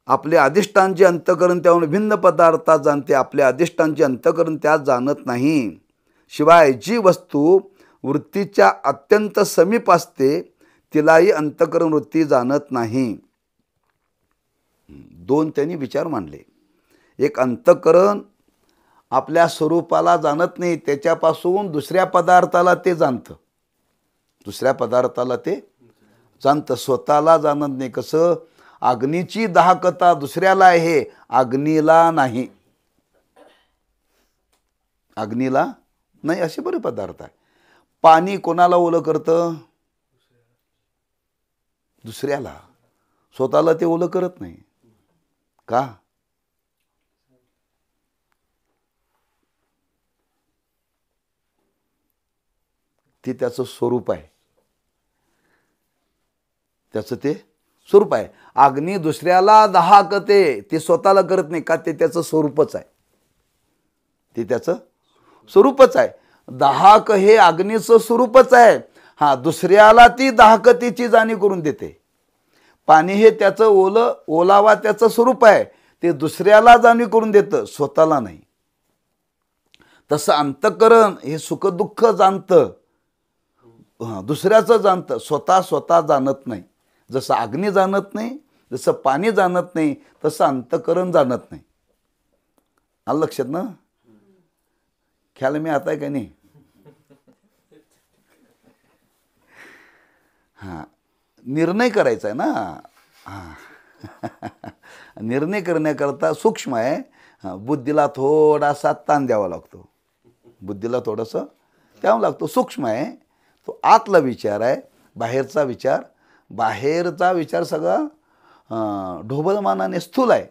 आपले अधिष्ठानचे अंतःकरण त्याहून भिन्न पदार्थात जाणते. आपले अधिष्ठानचे अंतःकरण त्यात जाणत नाही. शिवाय जी वस्तू वृत्तीच्या अत्यंत समीप असते तिलाही अंतःकरण वृत्ती जाणत नाही. दोन त्यांनी विचार मांडले. एक, अंतःकरण आपल्या स्वरूपाला जाणत नाही, त्याच्यापासून दुसऱ्या पदार्थाला ते जाणतं, दुसऱ्या पदार्थाला ते जाणतं, स्वतःला जाणत नाही. कसं? अग्नीची दाहकता दुसऱ्याला आहे, अग्नीला नाही. अग्नीला नाही. असे बरे पदार्थ आहे. पाणी कोणाला ओलं करतं? दुसऱ्याला. स्वतःला ते ओलं करत नाही. का? ते त्याचं स्वरूप आहे, त्याचं ते स्वरूप आहे. अग्नी दुसऱ्याला दाहकते, ते स्वतःला करत नाही. का? ते त्याचं स्वरूपच आहे, ते त्याचं स्वरूपच आहे. दाहक हे अग्नीचं स्वरूपच आहे. दुसऱ्याला ती दाहकतेची जाणीव करून देते. पाणी हे त्याचं ओलावा त्याचं स्वरूप आहे, ते दुसऱ्याला जाणीव करून देतं, स्वतःला नाही. तसं अंतःकरण हे सुखदुःख जाणतं, दुसऱ्याचं जाणतं, स्वतः जाणत नाही. जसं अग्नी जाणत नाही, जसं पाणी जाणत नाही, तसं अंतःकरण जाणत नाही. आलं लक्षात ना? ख्याल मी आता आहे का नाही? निर्णय करायचा आहे ना. निर्णय करण्याकरता सूक्ष्म आहे. बुद्धीला थोडासा ताण द्यावा लागतो, बुद्धीला थोडंसं द्यावं लागतो. सूक्ष्म आहे तो, आतला विचार आहे, बाहेरचा विचार सगळा ढोबळमानाने स्थूल आहे,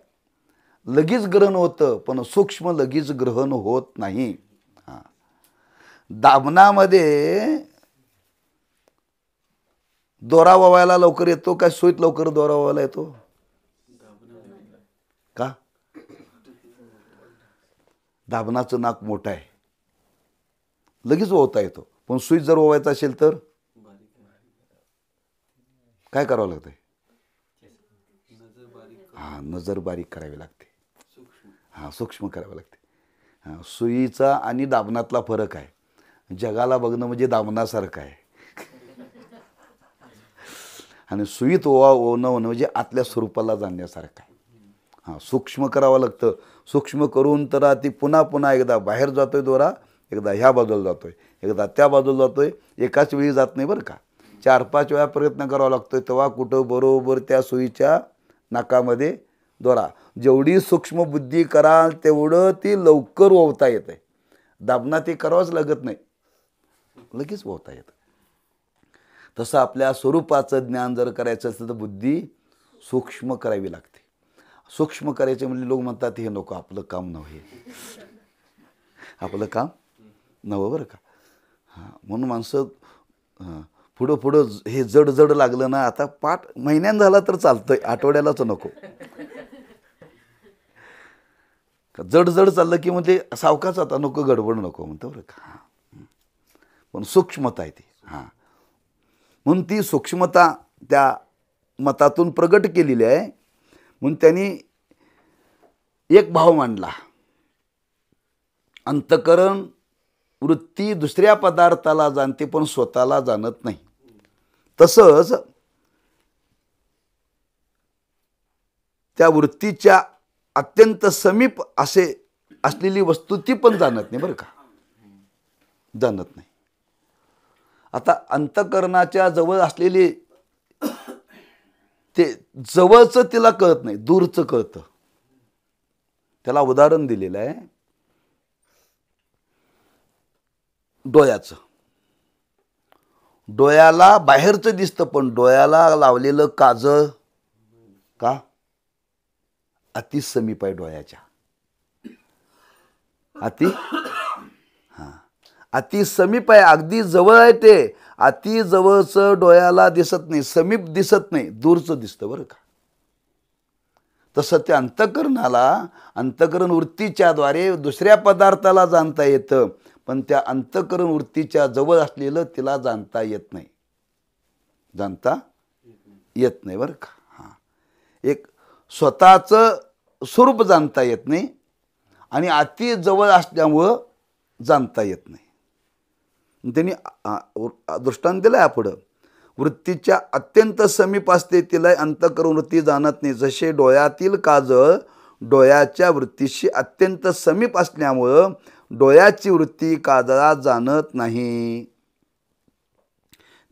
लगेच ग्रहण होतं, पण सूक्ष्म लगेच ग्रहण होत नाही. दाबणामध्ये दोरा ववायला लवकर येतो काय सुईत लवकर दोरा ववायला येतो? का? दाबणाचं नाक मोठं आहे, लगेच ओवता येतो. पण सुई जर ओवायचा असेल तर काय करावं लागतंय? हां, नजर बारीक करावी लागते. हां, सूक्ष्म करावी लागते. हां, सुईचा आणि दाबनातला फरक आहे. जगाला बघणं म्हणजे दाबनासारखं आहे आणि सुईत ओवणं म्हणजे आतल्या स्वरूपाला जाणण्यासारखं आहे. हां, सूक्ष्म करावं लागतं. सूक्ष्म करून तर ती पुन्हा पुन्हा एकदा बाहेर जातोय दोरा, एकदा ह्या बाजूला जातोय, एकदा त्या बाजूला जातोय. एकाच वेळी जात नाही बरं का. 4-5 वेळा प्रयत्न करावा लागतोय, तेव्हा कुठं बरोबर त्या सुईच्या नाकामध्ये दोरा. जेवढी सूक्ष्म बुद्धी कराल तेवढं ती लवकर ओवता येते. दाबना ते करावंच लागत नाही, लगेच ओवता येतं. तसं आपल्या स्वरूपाचं ज्ञान जर करायचं असेल तर बुद्धी सूक्ष्म करावी लागते. सूक्ष्म करायचे म्हणजे लोक म्हणतात हे नको, आपलं काम नव्हे, आपलं काम नवं बरं का. हां, म्हणून माणसं पुढं पुढं हे जड जड लागलं ना, आता पाठ महिन्यानं झाला तर चालतंय, आठवड्यालाच नको. जड जड चाललं की म्हणजे सावकाच, आता नको, गडबड नको म्हणतो बरं का. हां, पण सूक्ष्मता आहे ती. हां, म्हणून ती सूक्ष्मता त्या मतातून प्रगट केलेली आहे. म्हणून त्यांनी एक भाव मांडला, अंतकरण वृत्ती दुसऱ्या पदार्थाला जाणते पण स्वतःला जाणत नाही. तसंच त्या वृत्तीच्या अत्यंत समीप असे असलेली वस्तू ती पण जाणत नाही बरं का, जाणत नाही. आता अंतकरणाच्या जवळ असलेली ते जवळचं तिला कळत नाही, दूरचं कळतं. त्याला उदाहरण दिलेलं आहे डोळ्याचं. डोळ्याला बाहेरचं दिसतं पण डोळ्याला लावलेलं काजळ का अति समीप आहे डोळ्याच्या. अति समीप आहे, अगदी जवळ आहे ते. अति जवळचं डोळ्याला दिसत नाही, समीप दिसत नाही, दूरचं दिसतं बरं का. तसं त्या अंतकरणाला अंतकरण वृत्तीच्या द्वारे दुसऱ्या पदार्थाला जाणता येतं, पण त्या अंतकरण वृत्तीच्या जवळ असलेलं तिला जाणता येत नाही, जाणता येत नाही बरं का. हां, एक स्वतःचं स्वरूप जाणता येत नाही आणि अति जवळ असल्यामुळं जाणता येत नाही. त्यांनी दृष्टांत दिलं आहे पुढं, वृत्तीच्या अत्यंत समीप असते तिला अंतकरण वृत्ती जाणत नाही. जसे डोळ्यातील काजळ डोळ्याच्या वृत्तीशी अत्यंत समीप असल्यामुळं डोळ्याची वृत्ती काजळात जाणत नाही,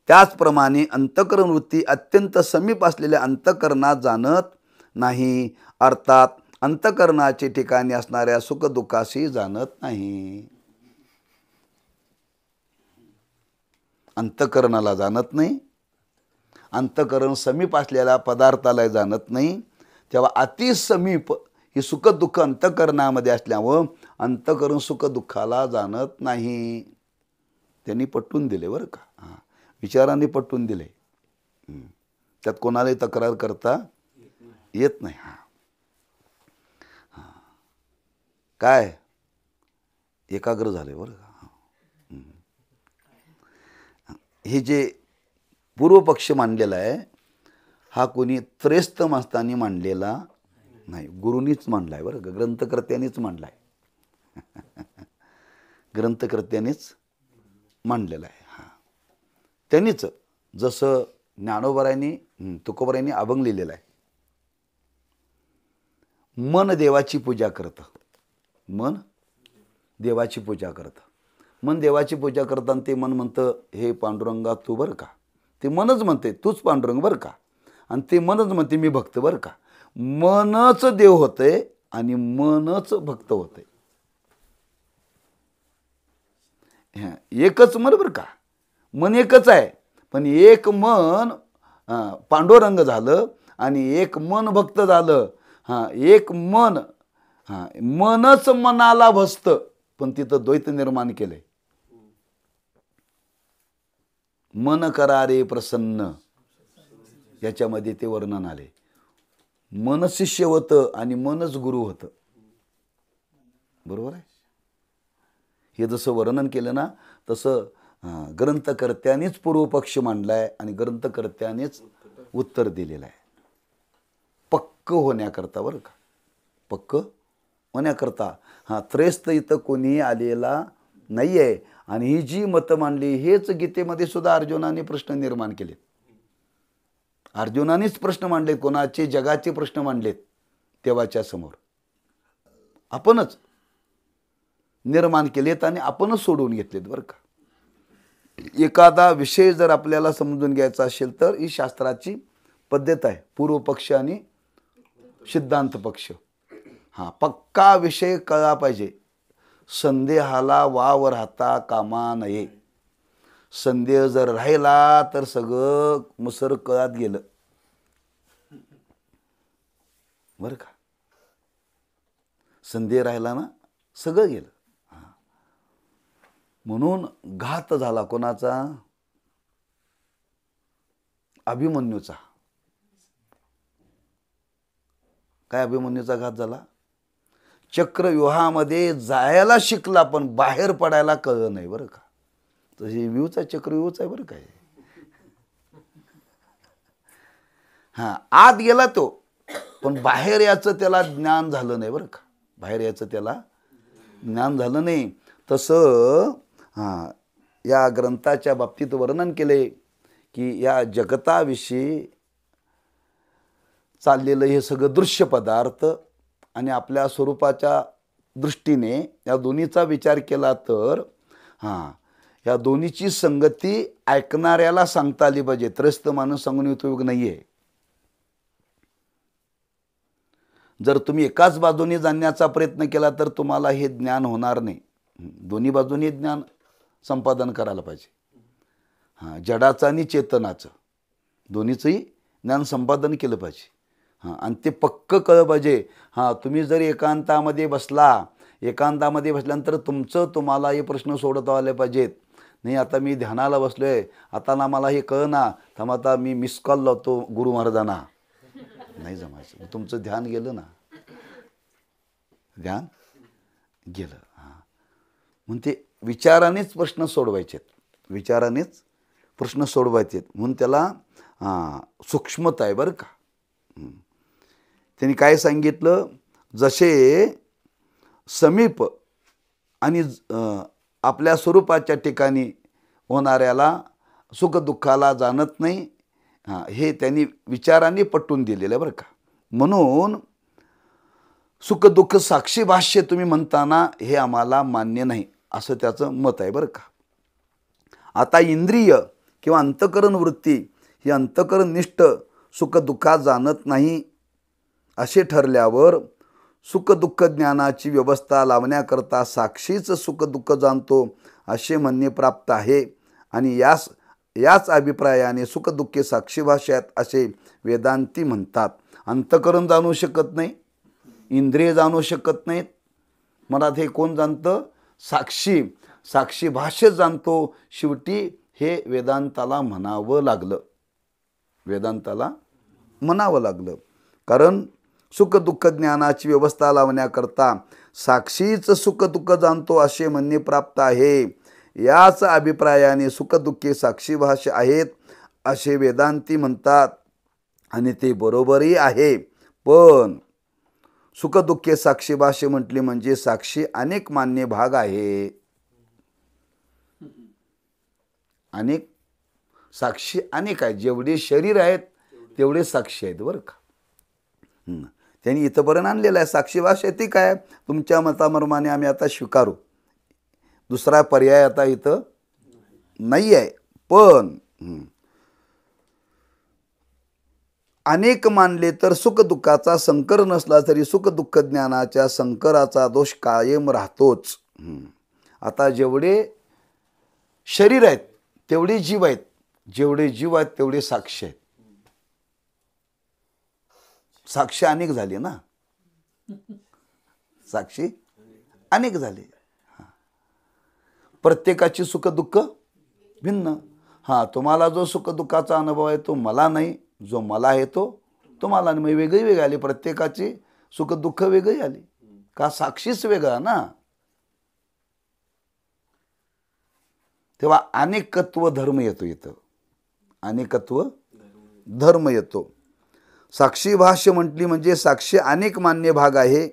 त्याचप्रमाणे अंतकरण वृत्ती अत्यंत समीप असलेल्या अंतकरणात जाणत नाही. अर्थात अंतकरणाचे ठिकाणी असणाऱ्या सुखदुःखाशी जाणत नाही. अंतकरणाला जाणत नाही, अंतकरण समीप असलेल्या पदार्थाला जाणत नाही. तेव्हा अति समीप ही सुखदुःख अंतकरणामध्ये असल्यामुळं अंतकरण सुखदुःखाला जाणत नाही. त्यांनी पटवून दिले बरं का. हां, विचारांनी पटवून दिले. त्यात कोणालाही तक्रार करता येत नाही. हां, काय एकाग्र झाले बरं का. हे जे पूर्वपक्ष मांडलेला आहे हा कोणी त्रयस्थ मास्तांनी मांडलेला नाही, गुरुनीच मांडला आहे बरं का, ग्रंथकर्त्यांनीच मांडला आहे. ग्रंथकर्त्यांनीच मांडलेला आहे. हां, त्यांनीच जसं ज्ञानोबरायांनी तुकोबरायांनी अभंग लिहिलेला आहे, मन देवाची पूजा करतं, मन देवाची पूजा करतं. मन देवाची पूजा करताना ते मन म्हणतं हे पांडुरंगा तू बरं का. ते मनच म्हणते तूच पांडुरंग बरं का, आणि ते मनच म्हणते मी भक्त बरं का. मनच देव होते आणि मनच भक्त होते. एकच मन बरं का, मन एकच आहे, पण एक मन पांडुरंग झालं आणि एक मन भक्त झालं. हां, एक मन, हां, मनच मनाला भसतं, पण तिथं द्वैत निर्माण केलंय. मन करारे प्रसन्न याच्यामध्ये ते वर्णन आले. मन शिष्य होतं आणि मनच गुरु होतं. बरोबर आहे. हे जसं वर्णन केलं ना तसं ग्रंथकर्त्यानेच पूर्वपक्ष मांडला आहे आणि ग्रंथकर्त्यानेच उत्तर दिलेलं आहे. पक्क होण्याकरता बरं का, पक्क होण्याकरता. त्रयस्थ इथं कोणी आलेला नाही आहे. आणि ही जी मतं मांडली हेच गीतेमध्ये सुद्धा अर्जुनाने प्रश्न निर्माण केलेत. अर्जुनानेच प्रश्न मांडलेत, कोणाचे? जगाचे प्रश्न मांडलेत देवाच्या समोर. आपणच निर्माण केलेत आणि आपणच सोडवून घेतलेत बरं का. एखादा विषय जर आपल्याला समजून घ्यायचा असेल तर ही शास्त्राची पद्धत आहे, पूर्वपक्ष आणि सिद्धांत पक्ष. पक्का विषय कळला पाहिजे. संदेहाला वाव राहता कामा नये. संदेह जर राहिला तर सगळं मुसर कळत गेलं बरं का. संदेह राहिला ना सगळं गेलं. म्हणून घात झाला कोणाचा? अभिमन्यूचा. काय अभिमन्यूचा घात झाला? चक्रव्यूहामध्ये जायला शिकला पण बाहेर पडायला कळलं नाही बरं का. तसे व्यूचा चक्रव्यूहच आहे बरं काय. आत गेला तो पण बाहेर याचं त्याला ज्ञान झालं नाही बरं का. बाहेर याचं त्याला ज्ञान झालं नाही. तसं या ग्रंथाच्या बाबतीत वर्णन केले की या जगताविषयी चाललेलं हे सगळं दृश्य पदार्थ आणि आपल्या स्वरूपाच्या दृष्टीने या दोन्हीचा विचार केला तर या दोन्हीची संगती ऐकणाऱ्याला सांगता आली पाहिजे. त्रस्त माणूस सांगून उपयोग नाही आहे. जर तुम्ही एकाच बाजूने जाण्याचा प्रयत्न केला तर तुम्हाला हे ज्ञान होणार नाही. दोन्ही बाजूने ज्ञान संपादन करायला पाहिजे. जडाचं आणि चेतनाचं दोन्हीचंही ज्ञान संपादन केलं पाहिजे. आणि ते पक्क कळलं पाहिजे. तुम्ही जर एकांतामध्ये बसल्यानंतर तुम्हाला हे प्रश्न सोडवता आले पाहिजेत. नाही आता मी ध्यानाला बसलोय, आता ना मला हे कळना, थांब आता मी मिस कॉल लावतो गुरु महाराजांना. नाही जमायचं. तुमचं ध्यान गेलं ना, ध्यान गेलं. म्हणून ते विचारानेच प्रश्न सोडवायचेत, विचारानेच प्रश्न सोडवायचेत. म्हणून त्याला सूक्ष्मता आहे बरं का. त्यांनी काय सांगितलं? जसे समीप आणि आपल्या स्वरूपाच्या ठिकाणी होणाऱ्याला सुख दुःखाला जाणत नाही, हे त्यांनी विचारांनी पटवून दिलेलं आहे बरं का. म्हणून सुख दुःख साक्षी भाष्य तुम्ही म्हणताना हे आम्हाला मान्य नाही असं त्याचं मत आहे बरं का. आता इंद्रिय किंवा अंतःकरण वृत्ती ही अंतःकरणनिष्ठ सुख दुःखात जाणत नाही असे ठरल्यावर सुख दुःख ज्ञानाची व्यवस्था लावण्याकरता साक्षीच सुख दुःख जाणतो असे म्हणणे प्राप्त आहे. आणि याच अभिप्रायाने सुख दुःखे साक्षी भाष्यात असे वेदांती म्हणतात. अंतःकरण जाणू शकत नाही, इंद्रिय जाणू शकत नाहीत. मला हे कोण जाणतं? साक्षी भाष्य जाणतो. शेवटी हे वेदांताला म्हणावं लागलं, वेदांताला म्हणावं लागलं. कारण सुख दुःख ज्ञानाची व्यवस्था लावण्याकरता साक्षीच सुख दुःख जाणतो असे म्हणणे प्राप्त आहे. याच अभिप्रायाने सुख दुःखे साक्षी भाष्य आहेत असे वेदांती म्हणतात आणि ते बरोबरही आहे. पण सुख दुःखे साक्षी भाष्य म्हटले म्हणजे साक्षी अनेक मान्य भाग आहे. अनेक साक्षी अनेक आहेत. जेवढे शरीर आहेत तेवढे साक्षी आहेत बरं का. त्यांनी इथंपर्यंत आणलेलं आहे. साक्षी भाष्य ती काय? तुमच्या मताप्रमाणे आम्ही आता स्वीकारू, दुसरा पर्याय आता इथं नाही आहे. पण अनेक मानले तर सुख दुःखाचा संकर नसला तरी सुख दुःख ज्ञानाच्या संकराचा दोष कायम राहतोच. आता जेवढे शरीर आहेत तेवढे जीव आहेत, जेवढे जीव आहेत तेवढे साक्षी आहेत. साक्षी अनेक झाले ना, साक्षी अनेक झाले. प्रत्येकाची सुख दुःख भिन्न. तुम्हाला जो सुख दुःखाचा अनुभव आहे तो मला नाही, जो मला आहे तो तुम्हाला नाही. वेगळी वेगळी आली, प्रत्येकाची सुख दुःख वेगळी आली का? साक्षीच वेगळा ना. तेव्हा अनेकत्व धर्म येतो इथं, अनेकत्व धर्म येतो. साक्षी भाष्य म्हटली म्हणजे साक्षी अनेक मान्य भाग आहे.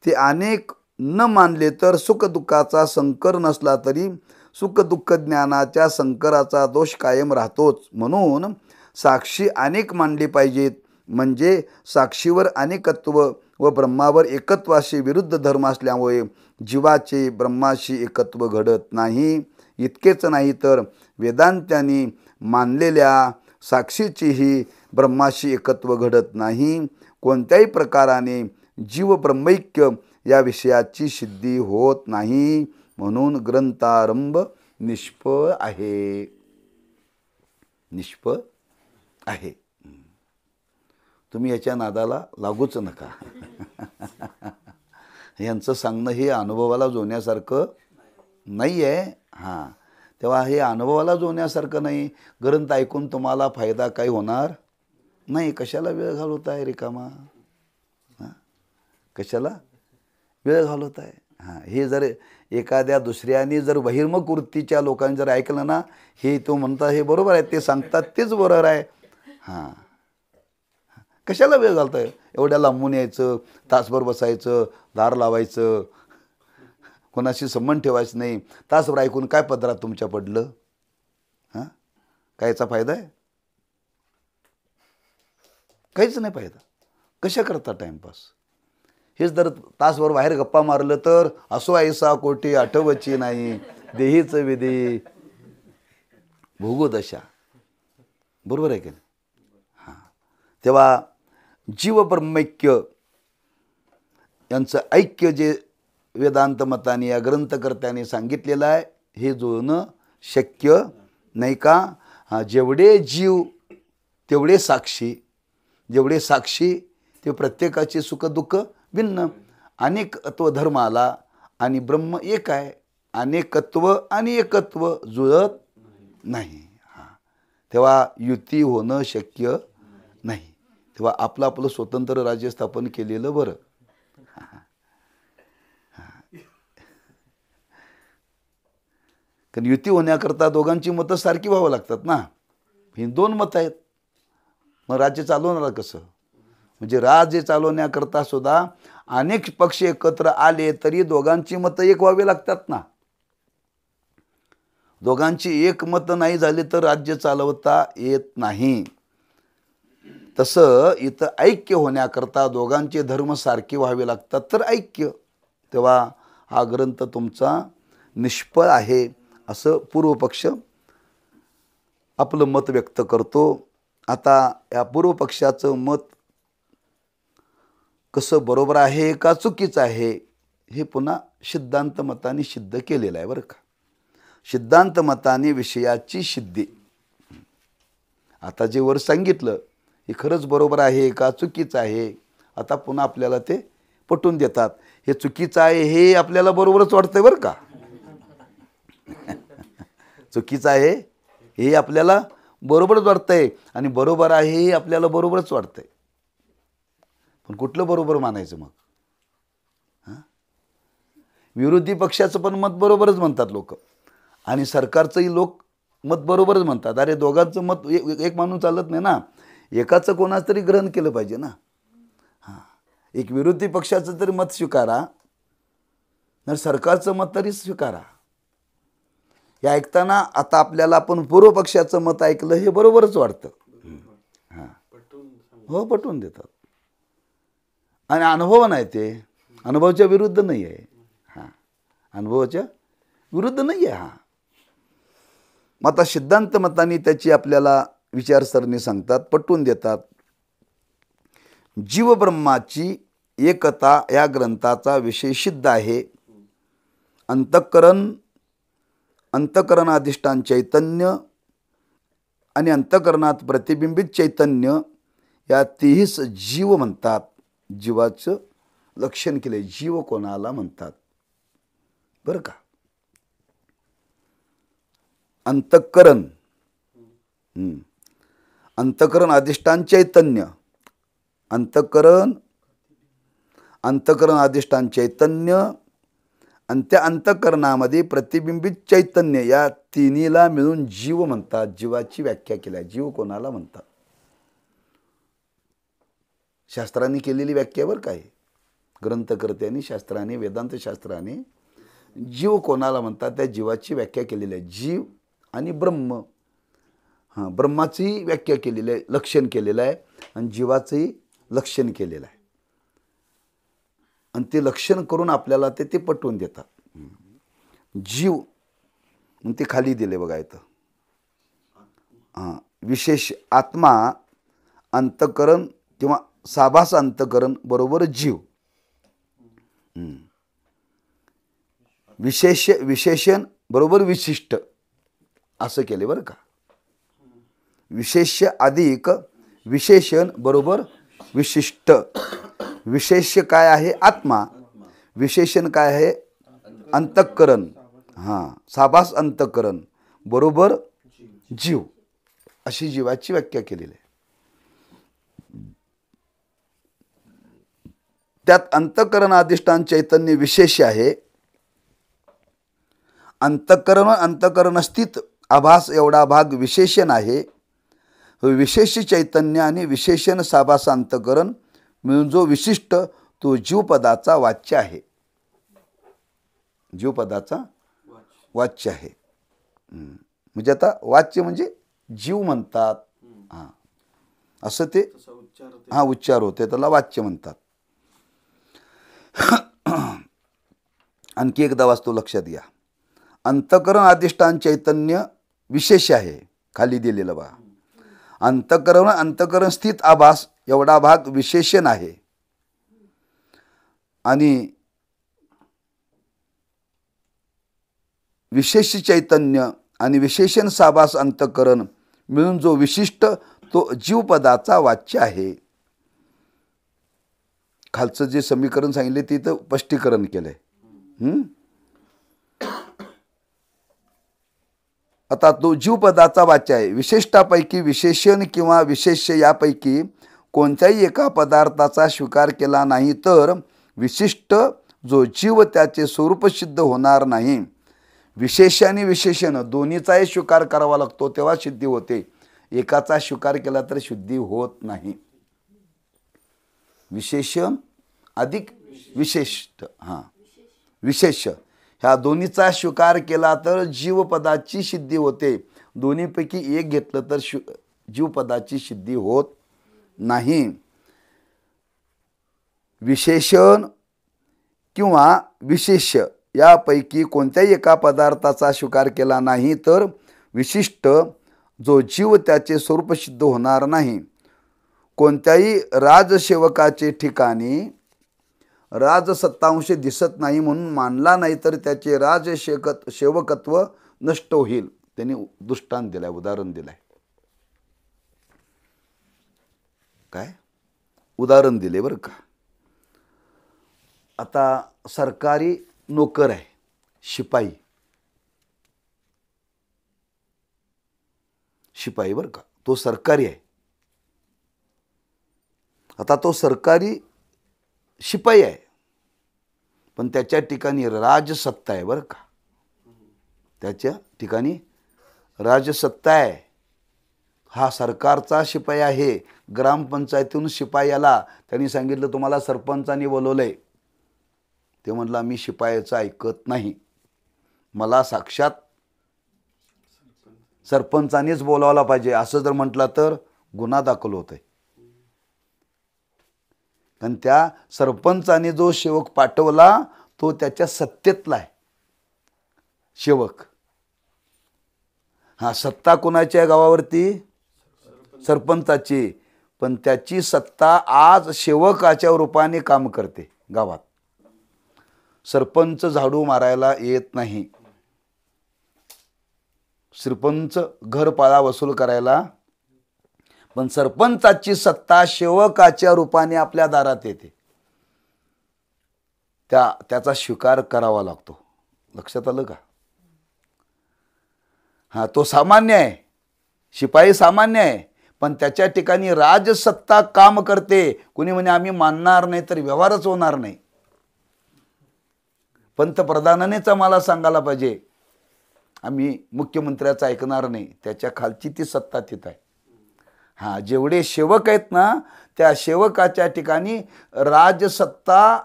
ते अनेक न मानले तर सुखदुःखाचा संकर नसला तरी सुखदुःख ज्ञानाच्या संकराचा दोष कायम राहतोच. म्हणून साक्षी अनेक मानली पाहिजेत. म्हणजे साक्षीवर अनेकत्व व ब्रह्मावर एकत्वाशी विरुद्ध धर्म असल्यामुळे जीवाचे ब्रह्माशी एकत्व घडत नाही. इतकेच नाही तर वेदांत्यांनी मानलेल्या साक्षीचीही ब्रह्माशी एकत्व घडत नाही. कोणत्याही प्रकाराने जीव ब्रह्मैक्य या विषयाची सिद्धी होत नाही. म्हणून ग्रंथारंभ निष्फळ आहे, निष्फळ आहे. तुम्ही याच्या नादाला लागूच नका. यांचं सांगणं हे अनुभवाला जोडण्यासारखं नाही आहे. हां, तेव्हा हे अनुभवाला जोडण्यासारखं नाही. ग्रंथ ऐकून तुम्हाला फायदा काही होणार नाही. कशाला वेळ घालवत आहे रिकामा? हां, कशाला वेळ घालवत आहे? हां, हे जर एखाद्या दुसऱ्याने जर बहिर्मुख वृत्तीच्या लोकांनी जर ऐकलं ना, हे तो म्हणतात हे बरोबर आहे, ते सांगतात तेच बरोबर आहे. हां, कशाला वेळ घालताय? एवढ्या लांबून यायचं, तासभर बसायचं, दार लावायचं, कोणाशी संबंध ठेवायचं नाही, तासभर ऐकून काय पदरात तुमच्या पडलं? हां, काय याचा फायदा आहे? काहीच नाही फायदा. कशा करता टाईमपास? हेच जर तासभर बाहेर गप्पा मारलं तर असो ऐसा कोटी आठवची नाही, देहीचं विधी भोगोदशा. बरोबर आहे की नाही? हां, तेव्हा जीव ब्रह्मैक्य यांचं ऐक्य जे वेदांत मताने या ग्रंथकर्त्याने सांगितलेलं आहे, हे जुळणं शक्य नाही का? हां, जेवढे जीव तेवढे साक्षी, जेवढे साक्षी ते प्रत्येकाचे सुखदुःख भिन्न. अनेकत्व धर्म आला आणि ब्रह्म एक आहे. अनेकत्व आणि एकत्व जुळत नाही. हां, तेव्हा युती होणं शक्य नाही. तेव्हा आपलं आपलं स्वतंत्र राज्य स्थापन केलेलं बरं. कारण युती होण्याकरता दोघांची मतं सारखी व्हावं लागतात ना. ही दोन मतं आहेत, मग राज्य चालवणार कसं? म्हणजे राज्य चालवण्याकरता सुद्धा अनेक पक्ष एकत्र आले तरी दोघांची मतं एक व्हावी लागतात ना. दोघांची एक मतं नाही झाली तर राज्य चालवता येत नाही. तसं इथं ऐक्य होण्याकरता दोघांचे धर्म सारखे व्हावे लागतात तर ऐक्य. तेव्हा हा ग्रंथ तुमचा निष्फळ आहे असं पूर्वपक्ष आपलं मत व्यक्त करतो. आता या पूर्वपक्षाचं मत कसं बरोबर आहे का चुकीचं आहे हे पुन्हा सिद्धांत मताने सिद्ध केलेलं आहे बरं का. सिद्धांत मताने विषयाची सिद्धी. आता जे वर सांगितलं हे खरंच बरोबर आहे का चुकीचं आहे, आता पुन्हा आपल्याला ते पटवून देतात. हे चुकीचं आहे हे आपल्याला बरोबरच वाटतंय बरं का. चुकीचं आहे हे आपल्याला बरोबरच वाटतंय आणि बरोबर आहे हे आपल्याला बरोबरच वाटतंय. पण कुठलं बरोबर मानायचं मग? हां, विरोधी पक्षाचं पण मत बरोबरच म्हणतात लोक आणि सरकारचंही लोक मत बरोबरच म्हणतात. अरे दोघांचं मत एक मानून चालत नाही ना. एकाचं कोणाचं तरी ग्रहण केलं पाहिजे ना. हां, एक विरोधी पक्षाचं तरी मत स्वीकारा, तर सरकारचं मत तरी स्वीकारा. हे ऐकताना आता आपल्याला आपण पूर्व पक्षाचं मत ऐकलं हे बरोबरच वाटतं. हां, हो, पटवून देतात आणि अनुभव नाही, ते अनुभवाच्या विरुद्ध नाही आहे. हां, अनुभवाच्या विरुद्ध नाही आहे. हां, मग आता सिद्धांत मतांनी त्याची आपल्याला विचारसरणी सांगतात, पटवून देतात. जीवब्रह्माची एकता या ग्रंथाचा विषय सिद्ध आहे. अंतःकरणाधिष्ठान चैतन्य आणि अंतःकरणात प्रतिबिंबित चैतन्य या तिहीच जीव म्हणतात. जीवाचं लक्षण केले. जीव कोणाला म्हणतात बरं का? अंतःकरण, अंतःकरण अधिष्ठान चैतन्य, अंतःकरण अधिष्ठान चैतन्य आणि त्या अंतःकरणामध्ये प्रतिबिंबित चैतन्य या तिन्हीला मिळून जीव म्हणतात. जीवाची व्याख्या केली आहे. जीव कोणाला म्हणतात? शास्त्रांनी केलेली व्याख्या बरं काय, ग्रंथकर्त्यांनी शास्त्राने, वेदांत शास्त्राने जीव कोणाला म्हणतात त्या जीवाची व्याख्या केलेली आहे. जीव आणि ब्रह्म, हां, ब्रह्माची व्याख्या केलेली आहे, लक्षण केलेलं आहे, आणि जीवाचंही लक्षण केलेलं आहे. आणि ते लक्षण करून आपल्याला ते पटवून देतात. जीव मग ते खाली दिले बघा इथं. हां, विशेष आत्मा, अंतःकरण किंवा साभास अंतःकरण बरोबर जीव. विशेषण बरोबर विशिष्ट असं केले बरं का. विशेष्य अधिक विशेषण बरोबर विशिष्ट. विशेष्य काय आहे? आत्मा. विशेषण काय आहे? अंतःकरण. हां, साभास अंतःकरण बरोबर जीव, अशी जीवाची व्याख्या केलेली आहे. त्यात अंतःकरण अधिष्ठान चैतन्य विशेष आहे. अंतःकरण स्थित आभास एवढा भाग विशेषण आहे. विशेष चैतन्य आणि विशेषण साभास अंतःकरण मिळून जो विशिष्ट तो जीवपदाचा वाच्य आहे. जीवपदाचा वाच्य आहे. म्हणजे आता वाच्य म्हणजे जीव म्हणतात. हां, असं ते उच्चार होते, त्याला वाच्य म्हणतात. आणखी एकदा वास्तू लक्षात घ्या. अंतःकरण अधिष्ठान चैतन्य विशेष आहे, खाली दिलेलं बघा. अंतःकरण स्थित आभास एवढा भाग विशेषण आहे. आणि विशेष चैतन्य आणि विशेषण साभास अंतःकरण मिळून जो विशिष्ट तो जीवपदाचा वाच्य आहे. खालचं जे समीकरण सांगितले तिथं स्पष्टीकरण केलंय. आता तो जीवपदाचा वाच्य आहे. विशेष्टापैकी विशेषण किंवा विशेष्य यापैकी कोणत्याही एका पदार्थाचा स्वीकार केला नाही तर विशिष्ट जो जीव त्याचे स्वरूप सिद्ध होणार नाही. विशेष आणि विशेषण दोन्हीचाही स्वीकार करावा लागतो, तेव्हा सिद्धी होते. एकाचा स्वीकार केला तर शुद्धी होत नाही. विशेषण अधिक विशेष्ट, हां, विशेष ह्या दोन्हीचा स्वीकार केला तर जीवपदाची सिद्धी होते. दोन्हीपैकी एक घेतलं तर जीवपदाची सिद्धी होत नाही. विशेषण किंवा विशेष्य यापैकी कोणत्याही एका पदार्थाचा स्वीकार केला नाही तर विशिष्ट जो जीव त्याचे स्वरूप सिद्ध होणार नाही. कोणत्याही राजसेवकाचे ठिकाणी राजसत्तांश दिसत नाही म्हणून मानला नाही तर त्याचे राजसेवकत्व नष्ट होईल. त्यांनी दृष्टांत दिलाय, उदाहरण दिलंय. काय उदाहरण दिले बरं का. आता सरकारी नोकर आहे, शिपाई बरं का, तो सरकारी आहे. आता तो सरकारी शिपाई आहे, पण त्याच्या ठिकाणी राजसत्ता आहे बरं का. त्याच्या ठिकाणी राजसत्ता आहे. हा सरकारचा शिपाई आहे. ग्रामपंचायतीतून शिपायाला त्यांनी सांगितलं तुम्हाला सरपंचाने बोलवलंय. ते म्हणला मी शिपायाचं ऐकत नाही, मला साक्षात सरपंचानेच बोलावला पाहिजे. असं जर म्हटलं तर गुन्हा दाखल होतोय. कारण त्या सरपंचाने जो सेवक पाठवला तो त्याच्या सत्तेतला आहे सेवक. हा, सत्ता कोणाच्या गावावरती? सरपंचाची. पण त्याची सत्ता आज सेवकाच्या रूपाने काम करते गावात. सरपंच झाडू मारायला येत नाही, सरपंच घरपाळा वसूल करायला, पण सरपंचाची सत्ता सेवकाच्या रूपाने आपल्या दारात येते. त्याचा स्वीकार करावा लागतो. लक्षात आलं का? हा, तो सामान्य आहे, शिपाई सामान्य आहे, पण त्याच्या ठिकाणी राजसत्ता काम करते. कुणी म्हणे आम्ही मानणार नाही तर व्यवहारच होणार नाही. पंतप्रधानानेच आम्हाला सांगायला पाहिजे, आम्ही मुख्यमंत्र्याचं ऐकणार नाही. त्याच्या खालची ती सत्ता तिथं आहे. हां, जेवढे सेवक आहेत ना, त्या सेवकाच्या ठिकाणी राजसत्ता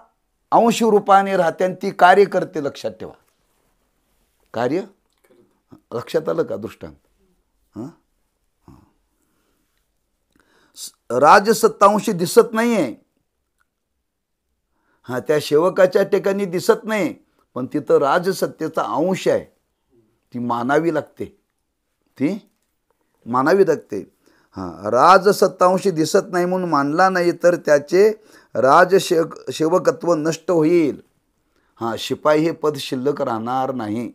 अंश रूपाने राहते आणि ती कार्य करते. लक्षात ठेवा, कार्य लक्षात आलं का दृष्टांत? हां, राजसत्ता अंश दिसत नाहीये. हां, त्या सेवकाच्या ठिकाणी दिसत नाही, पण तिथं राजसत्तेचा अंश आहे. ती मानावी लागते, ती मानावी लागते. हां, राजसत्तांश दिसत नाही म्हणून मानला नाही तर त्याचे सेवकत्व नष्ट होईल. हां, शिपाई हे पद शिल्लक राहणार नाही.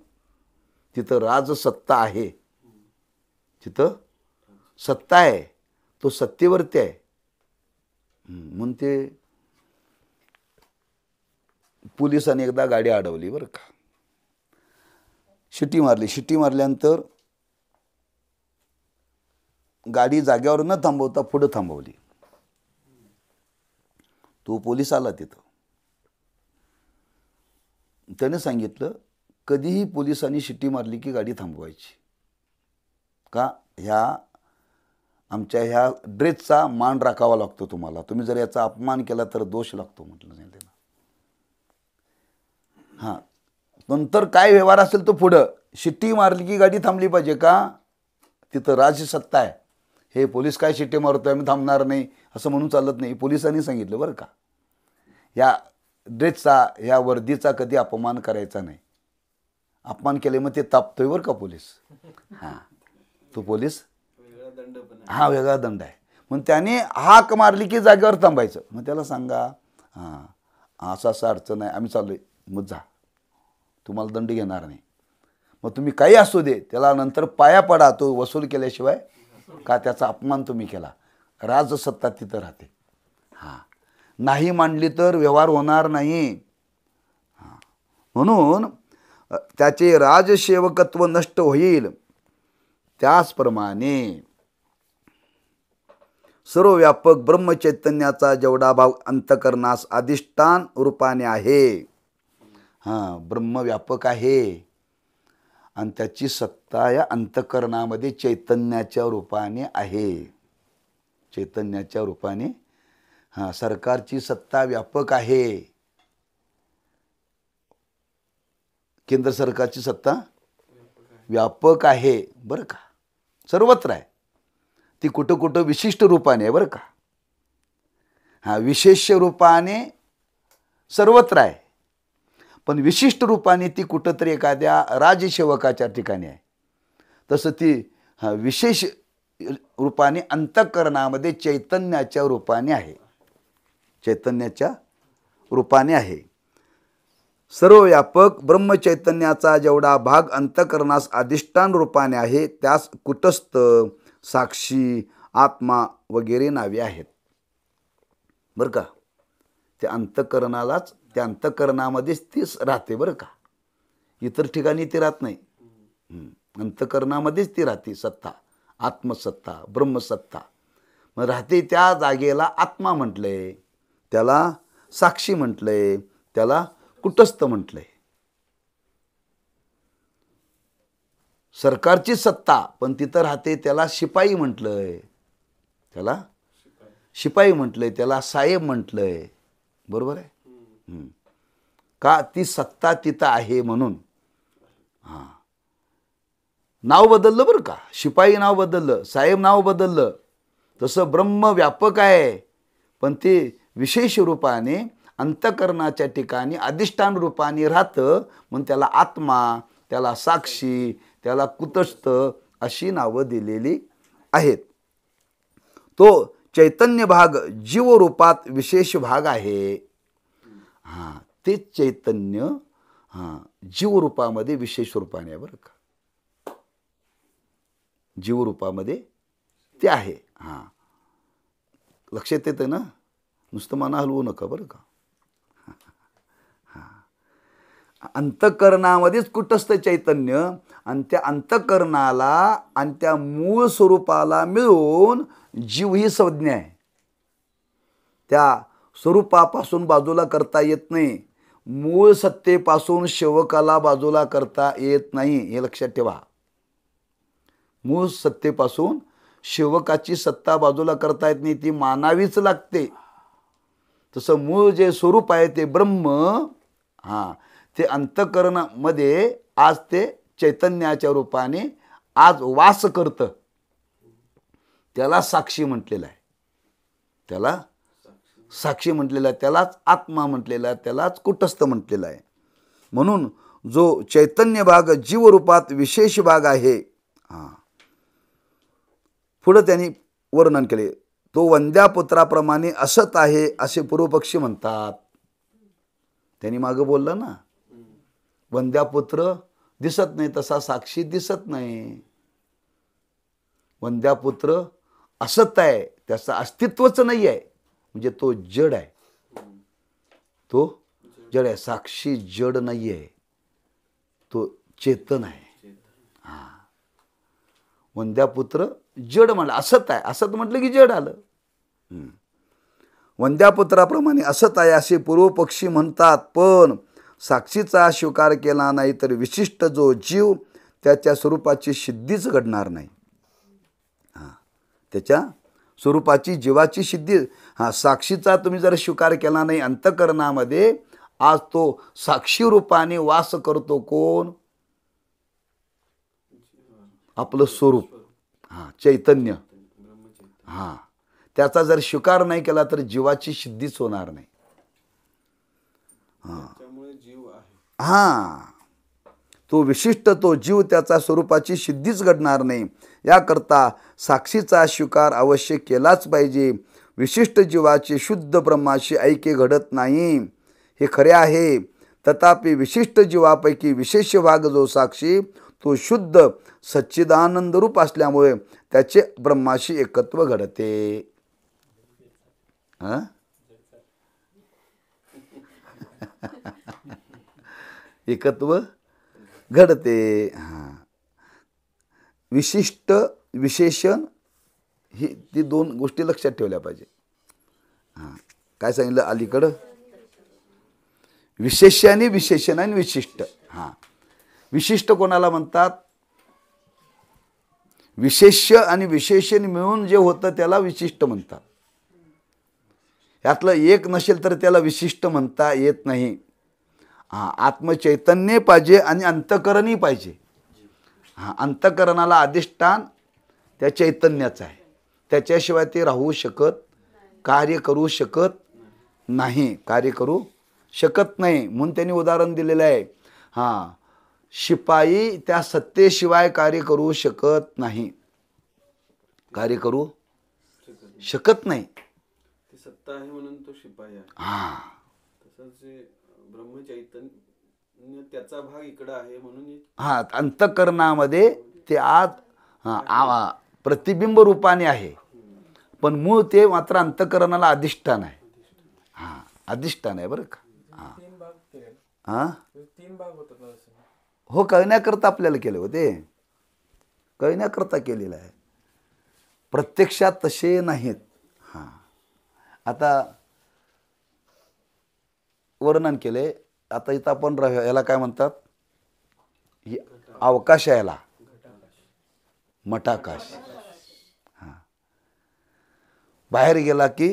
तिथं राजसत्ता आहे, तिथं सत्ता आहे, तो सत्तेवरती आहे. म्हणून ते पोलिसांनी एकदा गाडी अडवली बरं का, शिटी मारली. शिटी मारल्यानंतर गाडी जाग्यावर न थांबवता पुढं थांबवली. तो पोलीस आला तिथं. त्याने सांगितलं, कधीही पोलिसांनी शिट्टी मारली की गाडी थांबवायची. का? आमच्या ह्या ड्रेसचा मान राखावा लागतो तुम्हाला. तुम्ही जर याचा अपमान केला तर दोष लागतो म्हटलं नाही त्यांना. हां, नंतर काय व्यवहार असेल तो पुढं. शिट्टी मारली की गाडी थांबली पाहिजे का? तिथं राजसत्ता आहे. हे पोलीस काय शिट्टी मारतोय, आम्ही थांबणार नाही असं म्हणून चालत नाही. पोलिसांनी सांगितलं बरं का, या ड्रेसचा, ह्या वर्दीचा कधी अपमान करायचा नाही. अपमान केले मग ते तापतोय बरं का पोलीस. हां, तो पोलीस हा वेगळा दंड आहे. मग त्याने हाक मारली की जागेवर थांबायचं. मग त्याला सांगा, हां असं अडचण आहे, आम्ही चाललोय, मग जा, तुम्हाला दंड घेणार नाही. मग तुम्ही काही असू दे, त्याला नंतर पाया पडा, तो वसूल केल्याशिवाय. का? त्याचा अपमान तुम्ही केला. राजसत्ता तिथं राहते. हां, नाही मांडली तर व्यवहार होणार नाही. हां, म्हणून त्याचे राजसेवकत्व नष्ट होईल. त्याचप्रमाणे सर्वव्यापक ब्रह्मचैतन्याचा जेवढा भाव अंतकरणास अधिष्ठान रूपाने आहे. हां, ब्रह्मव्यापक आहे आणि त्याची सत्ता या अंतकरणामध्ये चैतन्याच्या रूपाने आहे. चैतन्याच्या रूपाने. हां, सरकारची सत्ता व्यापक आहे. केंद्र सरकारची सत्ता व्यापक आहे बरं का, सर्वत्र आहे. ती कुठं कुठं विशिष्ट रूपाने आहे बरं का. हां, विशेष रूपाने सर्वत्र आहे, पण विशिष्ट रूपाने ती कुठंतरी एखाद्या राजसेवकाच्या ठिकाणी आहे. तसं ती विशेष रूपाने अंतःकरणामध्ये चैतन्याच्या रूपाने आहे. चैतन्याच्या रूपाने आहे. सर्वव्यापक ब्रह्मचैतन्याचा जेवढा भाग अंतःकरणास अधिष्ठान रूपाने आहे, त्यास कुटस्थ, साक्षी, आत्मा वगैरे नावे आहेत बरं का. त्या अंतःकरणालाच, त्या अंतःकरणामध्येच ती राहते बरं का, इतर ठिकाणी ती राहत नाही. अंतःकरणामध्येच ती राहते सत्ता, आत्मसत्ता, ब्रह्मसत्ता. मग राहते त्या जागेला आत्मा म्हटलंय, त्याला साक्षी म्हटलंय, त्याला कुटस्थ म्हटलंय. सरकारची सत्ता पण तिथं राहते, त्याला शिपाई म्हटलंय, त्याला शिपाई म्हटलंय, त्याला साहेब म्हटलंय. बरोबर आहे का? ती सत्ता तिथं आहे म्हणून. हां, नाव बदललं बरं का, शिपाई नाव बदललं, साहेब नाव बदललं. तसं ब्रह्म व्यापक आहे, पण ते विशेष रूपाने अंतःकरणाच्या ठिकाणी अधिष्ठान रूपाने राहतं. म्हणून त्याला आत्मा, त्याला साक्षी, त्याला कुटस्थ अशी नावं दिलेली आहेत. तो चैतन्य भाग जीव रूपात विशेष भाग आहे. हां, ते चैतन्य जीव रूपामध्ये विशेष रूपाने आहे बरं का. जीव रूपामध्ये ते आहे. हां, लक्षात येतं ना, नुसतं मना हलवू नका बरं का. अंतःकरणामध्येच कुटस्थ चैतन्य आणि त्या अंतःकरणाला आणि त्या मूळ स्वरूपाला मिळून जीव ही संज्ञा आहे. त्या स्वरूपापासून बाजूला करता येत नाही. मूळ सत्तेपासून सेवकाला बाजूला करता येत नाही, हे लक्षात ठेवा. मूळ सत्तेपासून सेवकाची सत्ता बाजूला करता येत नाही, ती मानावीच लागते. तसं मूळ जे स्वरूप आहे ते ब्रह्म, ते अंतःकरणामध्ये आज ते चैतन्याच्या रूपाने आज वास करतं. त्याला साक्षी म्हटलेलं आहे, त्याला साक्षी म्हटलेला आहे, त्यालाच आत्मा म्हटलेला आहे, त्यालाच कुटस्थ म्हटलेला आहे. म्हणून जो चैतन्य भाग जीवरूपात विशेष भाग आहे, पुढे त्यांनी वर्णन केले. तो वंद्यापुत्राप्रमाणे असत आहे असे पूर्वपक्षी म्हणतात. त्यांनी मागे बोललं ना, वंद्यापुत्र दिसत नाही तसा साक्षी दिसत नाही. वंद्यापुत्र असत आहे, त्याचं अस्तित्वच नाही आहे, म्हणजे तो जड आहे, तो जड आहे. साक्षी जड नाही आहे, तो चेतन आहे. वंद्यापुत्र जड म्हणलं, असत आहे, असत म्हटलं की जड आलं. वंद्यापुत्राप्रमाणे असत आहे असे पूर्वपक्षी म्हणतात, पण साक्षीचा स्वीकार केला नाही तर विशिष्ट जो जीव त्याच्या स्वरूपाची सिद्धीच घडणार नाही. त्याच्या स्वरूपाची जीवाची सिद्धी, साक्षीचा तुम्ही जर स्वीकार केला नाही अंतःकरणामध्ये, आज तो साक्षी रूपाने वास करतो. कोण? आपलं स्वरूप, चैतन्य. त्याचा जर स्वीकार नाही केला तर जीवाची सिद्धीच होणार नाही. तो विशिष्ट तो जीव त्याचा स्वरूपाची सिद्धीच घडणार नाही. याकरता साक्षीचा स्वीकार अवश्य केलाच पाहिजे. विशिष्ट जीवाचे शुद्ध ब्रह्माशी ऐक्य घडत नाही, हे खरे आहे. तथापि विशिष्ट जीवापैकी विशेष भाग जो साक्षी, तो शुद्ध सच्चिदानंद रूप असल्यामुळे त्याचे ब्रह्माशी एकत्व घडते. एकत्व घडते. विशिष्ट विशेषण ही ती दोन गोष्टी लक्षात ठेवल्या पाहिजे. काय सांगितलं अलीकडं? विशेषाने विशेषण आणि विशिष्ट. विशिष्ट कोणाला म्हणतात? विशेष्य आणि विशेषण मिळून जे होतं त्याला विशिष्ट म्हणतात. यातलं एक नसेल तर त्याला विशिष्ट म्हणता येत नाही. आत्मचैतन्य पाहिजे आणि अंतःकरणही पाहिजे. अंतःकरणाला अधिष्ठान त्या चैतन्याचं आहे, त्याच्याशिवाय ते राहू शकत, कार्य करू शकत नाही, कार्य करू शकत नाही. म्हणून त्यांनी उदाहरण दिलेलं आहे. शिपाई त्या सत्तेशिवाय कार्य करू शकत नाही, कार्य करू शकत नाही. ती सत्ता आहे म्हणून तो शिपाई आहे. तसंच ब्रह्मचैतन्य त्याचा भाग इकडे आहे म्हणून अंतःकरणामध्ये ते आज प्रतिबिंब रूपाने आहे, पण मूळ ते मात्र अंतःकरणाला अधिष्ठान आहे. अधिष्ठान आहे बरं का. हो, कळण्याकरता आपल्याला केलं होते, कळण्याकरता केलेलं आहे, प्रत्यक्षात तसे नाहीत. आता वर्णन केले. आता इथं आपण याला काय म्हणतात? अवकाश, याला मठाकाश. बाहेर गेला की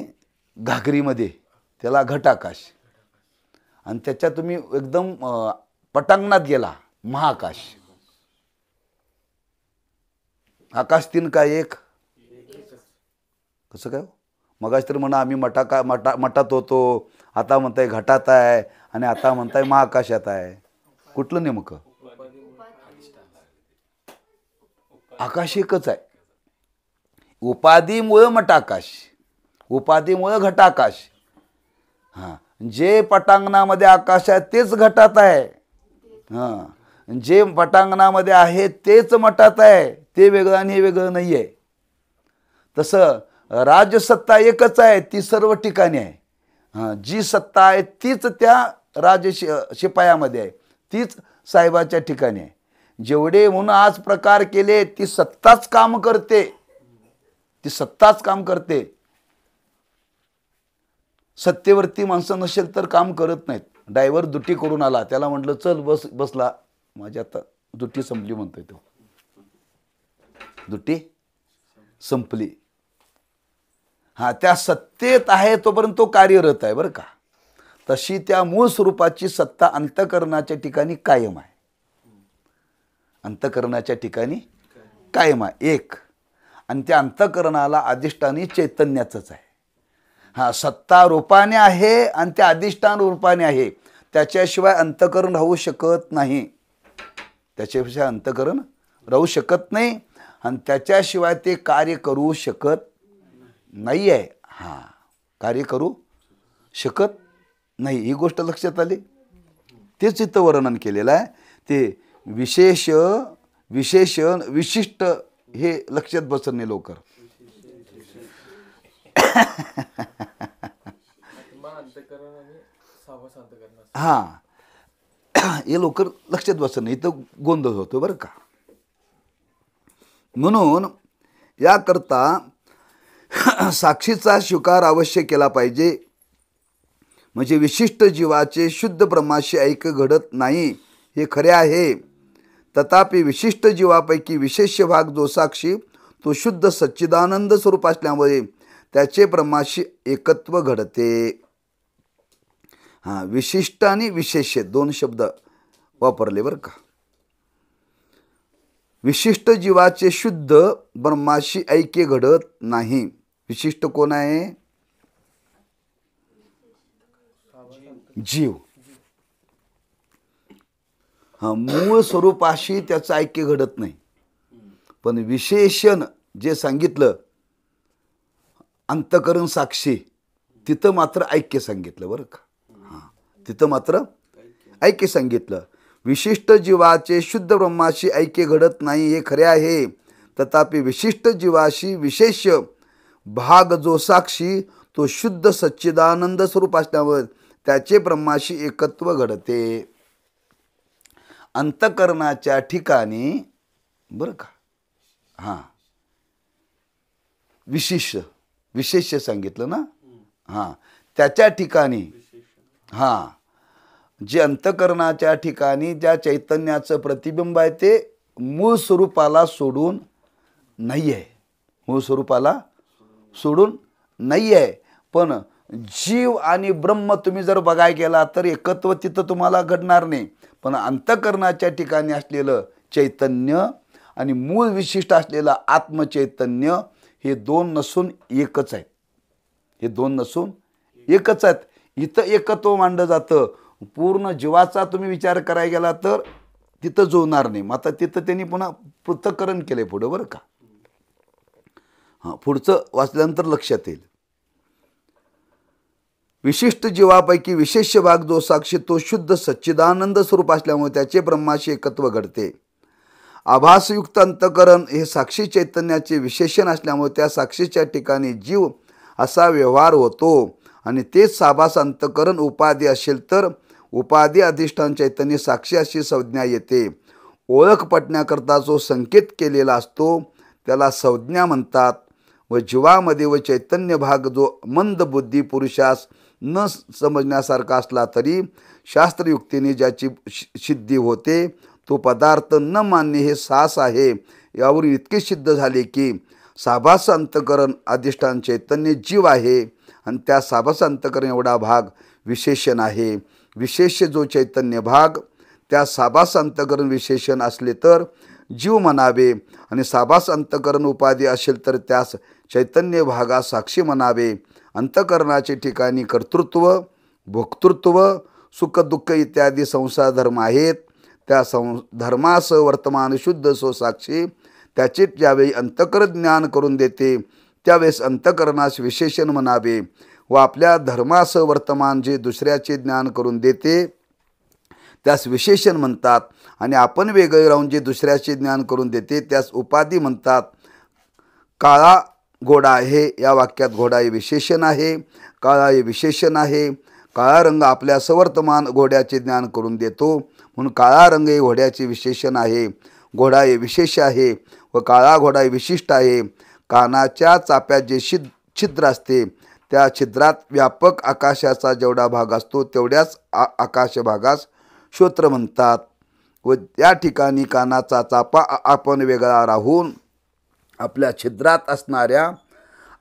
घागरीमध्ये त्याला घटाकाश, आणि त्याच्या तुम्ही एकदम पटांगणात गेला महाकाश. आकाश तीन काय एक? कसं काय? मगाच तर म्हणा आम्ही मठात होतो, आता म्हणताय घटात आहे, आणि आता म्हणताय महाकाशात आहे. कुठलं नेमकं? आकाश एकच आहे. उपाधीमुळे मठाकाश, उपाधीमुळे घटाकाश. जे पटांगणामध्ये आकाश आहे तेच घटात आहे. जे पटांगणामध्ये आहे तेच मठात आहे. ते वेगळं आणि हे वेगळं नाही आहे. तसं राजसत्ता एकच आहे, ती सर्व ठिकाणी आहे. जी सत्ता आहे तीच त्या शिपायामध्ये आहे, तीच साहेबाच्या ठिकाणी आहे. जेवढे म्हणून आज प्रकार केले ती सत्ताच काम करते, ती सत्ताच काम करते. सत्तेवरती माणसं नसेल तर काम करत नाहीत. ड्रायव्हर दुट्टी करून आला, त्याला म्हटलं चल बस, बसला, माझी आता दुट्टी संपली म्हणतोय तो, दुट्टी संपली. हा, त्या सत्तेत आहे तोपर्यंत तो कार्यरत आहे बरं का. तशी त्या मूळ स्वरूपाची सत्ता अंतःकरणाच्या ठिकाणी कायम आहे, अंतःकरणाच्या ठिकाणी कायम आहे एक. आणि त्या अंतःकरणाला अधिष्ठानी चैतन्याचंच आहे. हा, सत्ता रूपाने आहे आणि त्या अधिष्ठान रूपाने आहे, त्याच्याशिवाय अंतःकरण राहू शकत नाही, त्याच्याशिवाय अंतःकरण राहू शकत नाही आणि त्याच्याशिवाय ते कार्य करू शकत नाही आहे. हां, कार्य करू शकत नाही, ही गोष्ट लक्षात आली. तेच इथं वर्णन केलेलं आहे. ते विशेष विशेषण विशिष्ट हे लक्षात बसत नाही लवकर. हां, हे लवकर लक्षात बसत नाही, इथं गोंधळ होतो बरं का. म्हणून याकरता साक्षीचा स्वीकार अवश्य केला पाहिजे. म्हणजे विशिष्ट जीवाचे शुद्ध ब्रह्माशी ऐक्य घडत नाही हे खरे आहे. तथापि विशिष्ट जीवापैकी विशेष भाग जो साक्षी तो शुद्ध सच्चिदानंद स्वरूप असल्यामुळे त्याचे ब्रह्माशी एकत्व घडते. हां, विशिष्ट आणि विशेष दोन शब्द वापरले बरं का. विशिष्ट जीवाचे शुद्ध ब्रह्माशी ऐक्य घडत नाही. विशिष्ट कोण आहे? जीव. हा, मूळ स्वरूपाशी त्याचं ऐक्य घडत नाही. पण विशेषण जे सांगितलं अंतःकरण साक्षी, तिथं मात्र ऐक्य सांगितलं बरं का. हां, तिथं मात्र ऐक्य सांगितलं. विशिष्ट जीवाचे शुद्ध ब्रह्माशी ऐक्य घडत नाही हे खरे आहे. तथापि विशिष्ट जीवाशी विशेष भाग जो साक्षी तो शुद्ध सच्चिदानंद स्वरूप असल्यामुळे त्याचे ब्रह्माशी एकत्व घडते. अंतःकरणाच्या ठिकाणी बरं का. हां, विशेष सांगितलं ना. हां, त्याच्या ठिकाणी हां, जे अंतःकरणाच्या ठिकाणी ज्या चैतन्याचं प्रतिबिंब आहे ते मूळ स्वरूपाला सोडून नाही आहे, मूळ स्वरूपाला सोडून नाही आहे. पण जीव आणि ब्रह्म तुम्ही जर बघायला गेला तर एकत्व तिथं तुम्हाला घडणार नाही. पण अंतःकरणाच्या ठिकाणी असलेलं चैतन्य आणि मूळ विशिष्ट असलेलं आत्मचैतन्य हे दोन नसून एकच आहेत, हे दोन नसून एकच आहेत. इथं एकत्व मांडलं जातं. पूर्ण जीवाचा तुम्ही विचार करायला गेला तर तिथं जुळणार नाही. मग आता तिथं त्यांनी पुन्हा पृथक्करण केलंय पुढं बरं का. हां, पुढचं वाचल्यानंतर लक्षात येईल. विशिष्ट जीवापैकी विशेष भाग जो साक्षी तो शुद्ध सच्चिदानंद स्वरूप असल्यामुळे त्याचे ब्रह्माशी एकत्व घडते. आभासयुक्त अंतःकरण हे साक्षी चैतन्याचे विशेषण असल्यामुळे त्या साक्षीच्या ठिकाणी जीव असा व्यवहार होतो. आणि तेच साभास अंतःकरण उपाधी असेल तर उपाधी अधिष्ठान चैतन्य साक्षी अशी संज्ञा येते. ओळख पटण्याकरता जो संकेत केलेला असतो त्याला संज्ञा म्हणतात. व जीवामध्ये व चैतन्य भाग जो मंद बुद्धी पुरुषास न समजण्यासारखा असला तरी शास्त्रयुक्तीने ज्याची सिद्धी होते तो पदार्थ न मानणे हे सास आहे. यावरून इतके सिद्ध झाले की साभास अंतःकरण अधिष्ठान चैतन्य जीव आहे आणि त्या साभास अंतःकरण एवढा भाग विशेषण आहे. विशेष जो चैतन्य भाग त्या साभास अंतःकरण विशेषण असले तर जीव म्हणावे आणि साभास अंतःकरण उपाधी असेल तर त्यास चैतन्य भागा साक्षी म्हणावे. अंतःकरणाचे ठिकाणी कर्तृत्व भोक्तृत्व सुख दुःख इत्यादी संसार धर्म आहेत. त्या धर्मास वर्तमान शुद्ध सो साक्षी त्याचे ज्यावेळी अंतःकरण ज्ञान करून देते त्यावेळेस अंतःकरणास विशेषण म्हणावे. व आपल्या धर्मास वर्तमान जे दुसऱ्याचे ज्ञान करून देते त्यास विशेषण म्हणतात. आणि आपण वेगळे राहून जे दुसऱ्याचे ज्ञान करून देते त्यास उपाधी म्हणतात. काळा घोडा आहे या वाक्यात घोडा हे विशेषण आहे, काळा हे विशेषण आहे. काळा रंग आपल्या सवर्तमान घोड्याचे ज्ञान करून देतो म्हणून काळा रंग हे घोड्याचे विशेषण आहे. घोडा हे विशेष आहे व काळा घोडा हे विशिष्ट आहे. कानाच्या चाप्यात जे छिद्र असते त्या छिद्रात व्यापक आकाशाचा जेवढा भाग असतो तेवढ्याच आकाश भागास श्रोत्र म्हणतात. व त्या ठिकाणी कानाचा चापा आपण वेगळा राहून आपल्या छिद्रात असणाऱ्या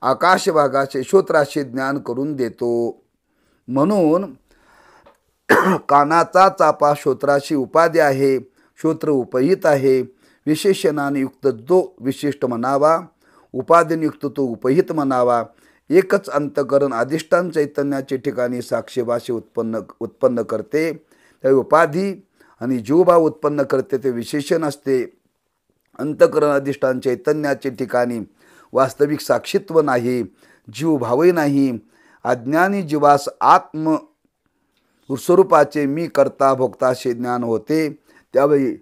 आकाश भागाचे श्रोत्राशी ज्ञान करून देतो. म्हणून कानाचा चापा श्रोत्राशी उपाधी आहे, श्रोत्र उपहित आहे. विशेषणाने युक्त जो विशिष्ट म्हणावा, उपाधीयुक्त तो उपहित म्हणावा. एकच अंतकरण अधिष्ठान चैतन्याचे ठिकाणी साक्षीभाषे उत्पन्न करते, त्या उपाधी आणि जीवभाव उत्पन्न करते ते विशेषण असते. अंतकरण अधिष्ठान चैतन्याचे ठिकाणी वास्तविक साक्षीत्व नाही, जीवभावही नाही. अज्ञानी जीवास आत्म स्वरूपाचे मी करता भोगताचे ज्ञान होते. त्यावेळी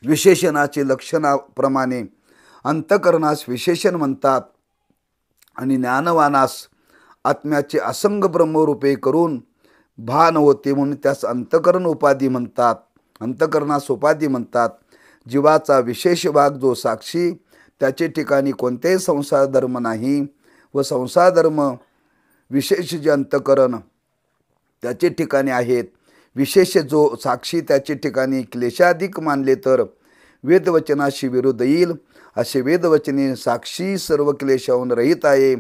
विशेषणाचे लक्षणाप्रमाणे अंतकरणास विशेषण म्हणतात आणि ज्ञानवानास आत्म्याचे असंग ब्रह्मरूपे करून भान होते म्हणून त्यास अंतकरण उपाधी म्हणतात. अंतकरणास उपाधी म्हणतात. जीवाचा विशेष भाग जो साक्षी त्याचे ठिकाणी कोणतेही संसार धर्म नाही व संसार धर्म विशेष जे अंतकरण त्याचे ठिकाणी आहेत. विशेष जो साक्षी त्याचे ठिकाणी क्लेशाधिक मानले तर वेदवचनाशी विरुद्ध येईल. असे वेदवचने साक्षी सर्व क्लेशाहून रहित आहे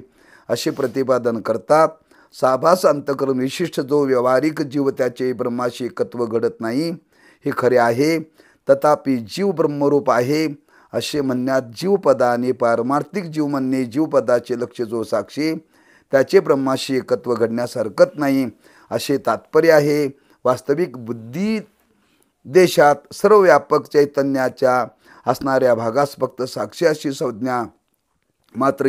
असे प्रतिपादन करतात. साभास अंतकरण विशिष्ट जो व्यावहारिक जीव त्याचे ब्रह्माशी एकत्व घडत नाही हे खरे आहे. तथापि जीव ब्रह्मरूप आहे असे म्हणण्यात जीवपदाने पारमार्थिक जीव म्हणणे जीवपदाचे लक्ष जो साक्षी त्याचे ब्रह्माशी एकत्व घडण्यास हरकत नाही असे तात्पर्य आहे. वास्तविक बुद्धी देशात सर्व व्यापक चैतन्याच्या असणाऱ्या भागास फक्त साक्षी अशी संज्ञा मात्र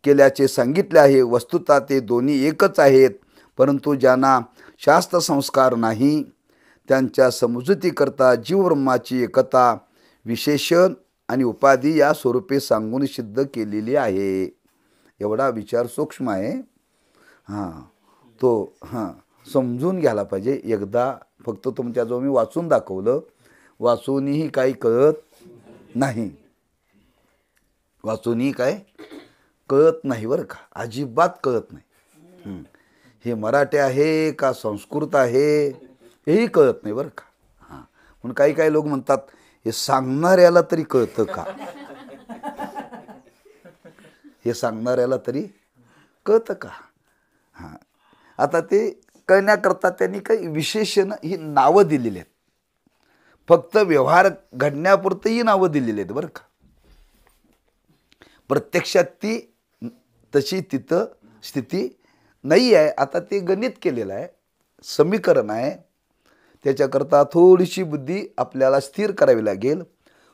केल्याचे सांगितले आहे. वस्तुतः ते दोन्ही एकच आहेत, परंतु ज्यांना शास्त्र संस्कार नाही त्यांच्या समजुतीकरता जीव ब्रह्माची एकता विशेषण आणि उपाधी या स्वरूपे सांगून सिद्ध केलेली आहे. एवढा विचार सूक्ष्म आहे. तो समजून घ्यायला पाहिजे. एकदा फक्त तुमच्याजवळ मी वाचून दाखवलं, वाचूनही काही कळत नाही, वाचूनही काय कळत नाही बरं का, अजिबात कळत नाही. हे मराठी आहे का संस्कृत आहे हेही कळत नाही बरं का. म्हणून काही लोक म्हणतात हे सांगणाऱ्याला तरी कळतं का, हे सांगणाऱ्याला तरी कळतं का. आता ते कळण्याकरता त्यांनी काही विशेषण ही नावं दिलेली आहेत. फक्त व्यवहार घडण्यापुरतं ही नावं दिलेली आहेत बरं का. प्रत्यक्षात ती तशी तिथं स्थिती नाही आहे. आता ते गणित केलेलं आहे, समीकरण आहे. त्याच्याकरता थोडीशी बुद्धी आपल्याला स्थिर करावी लागेल,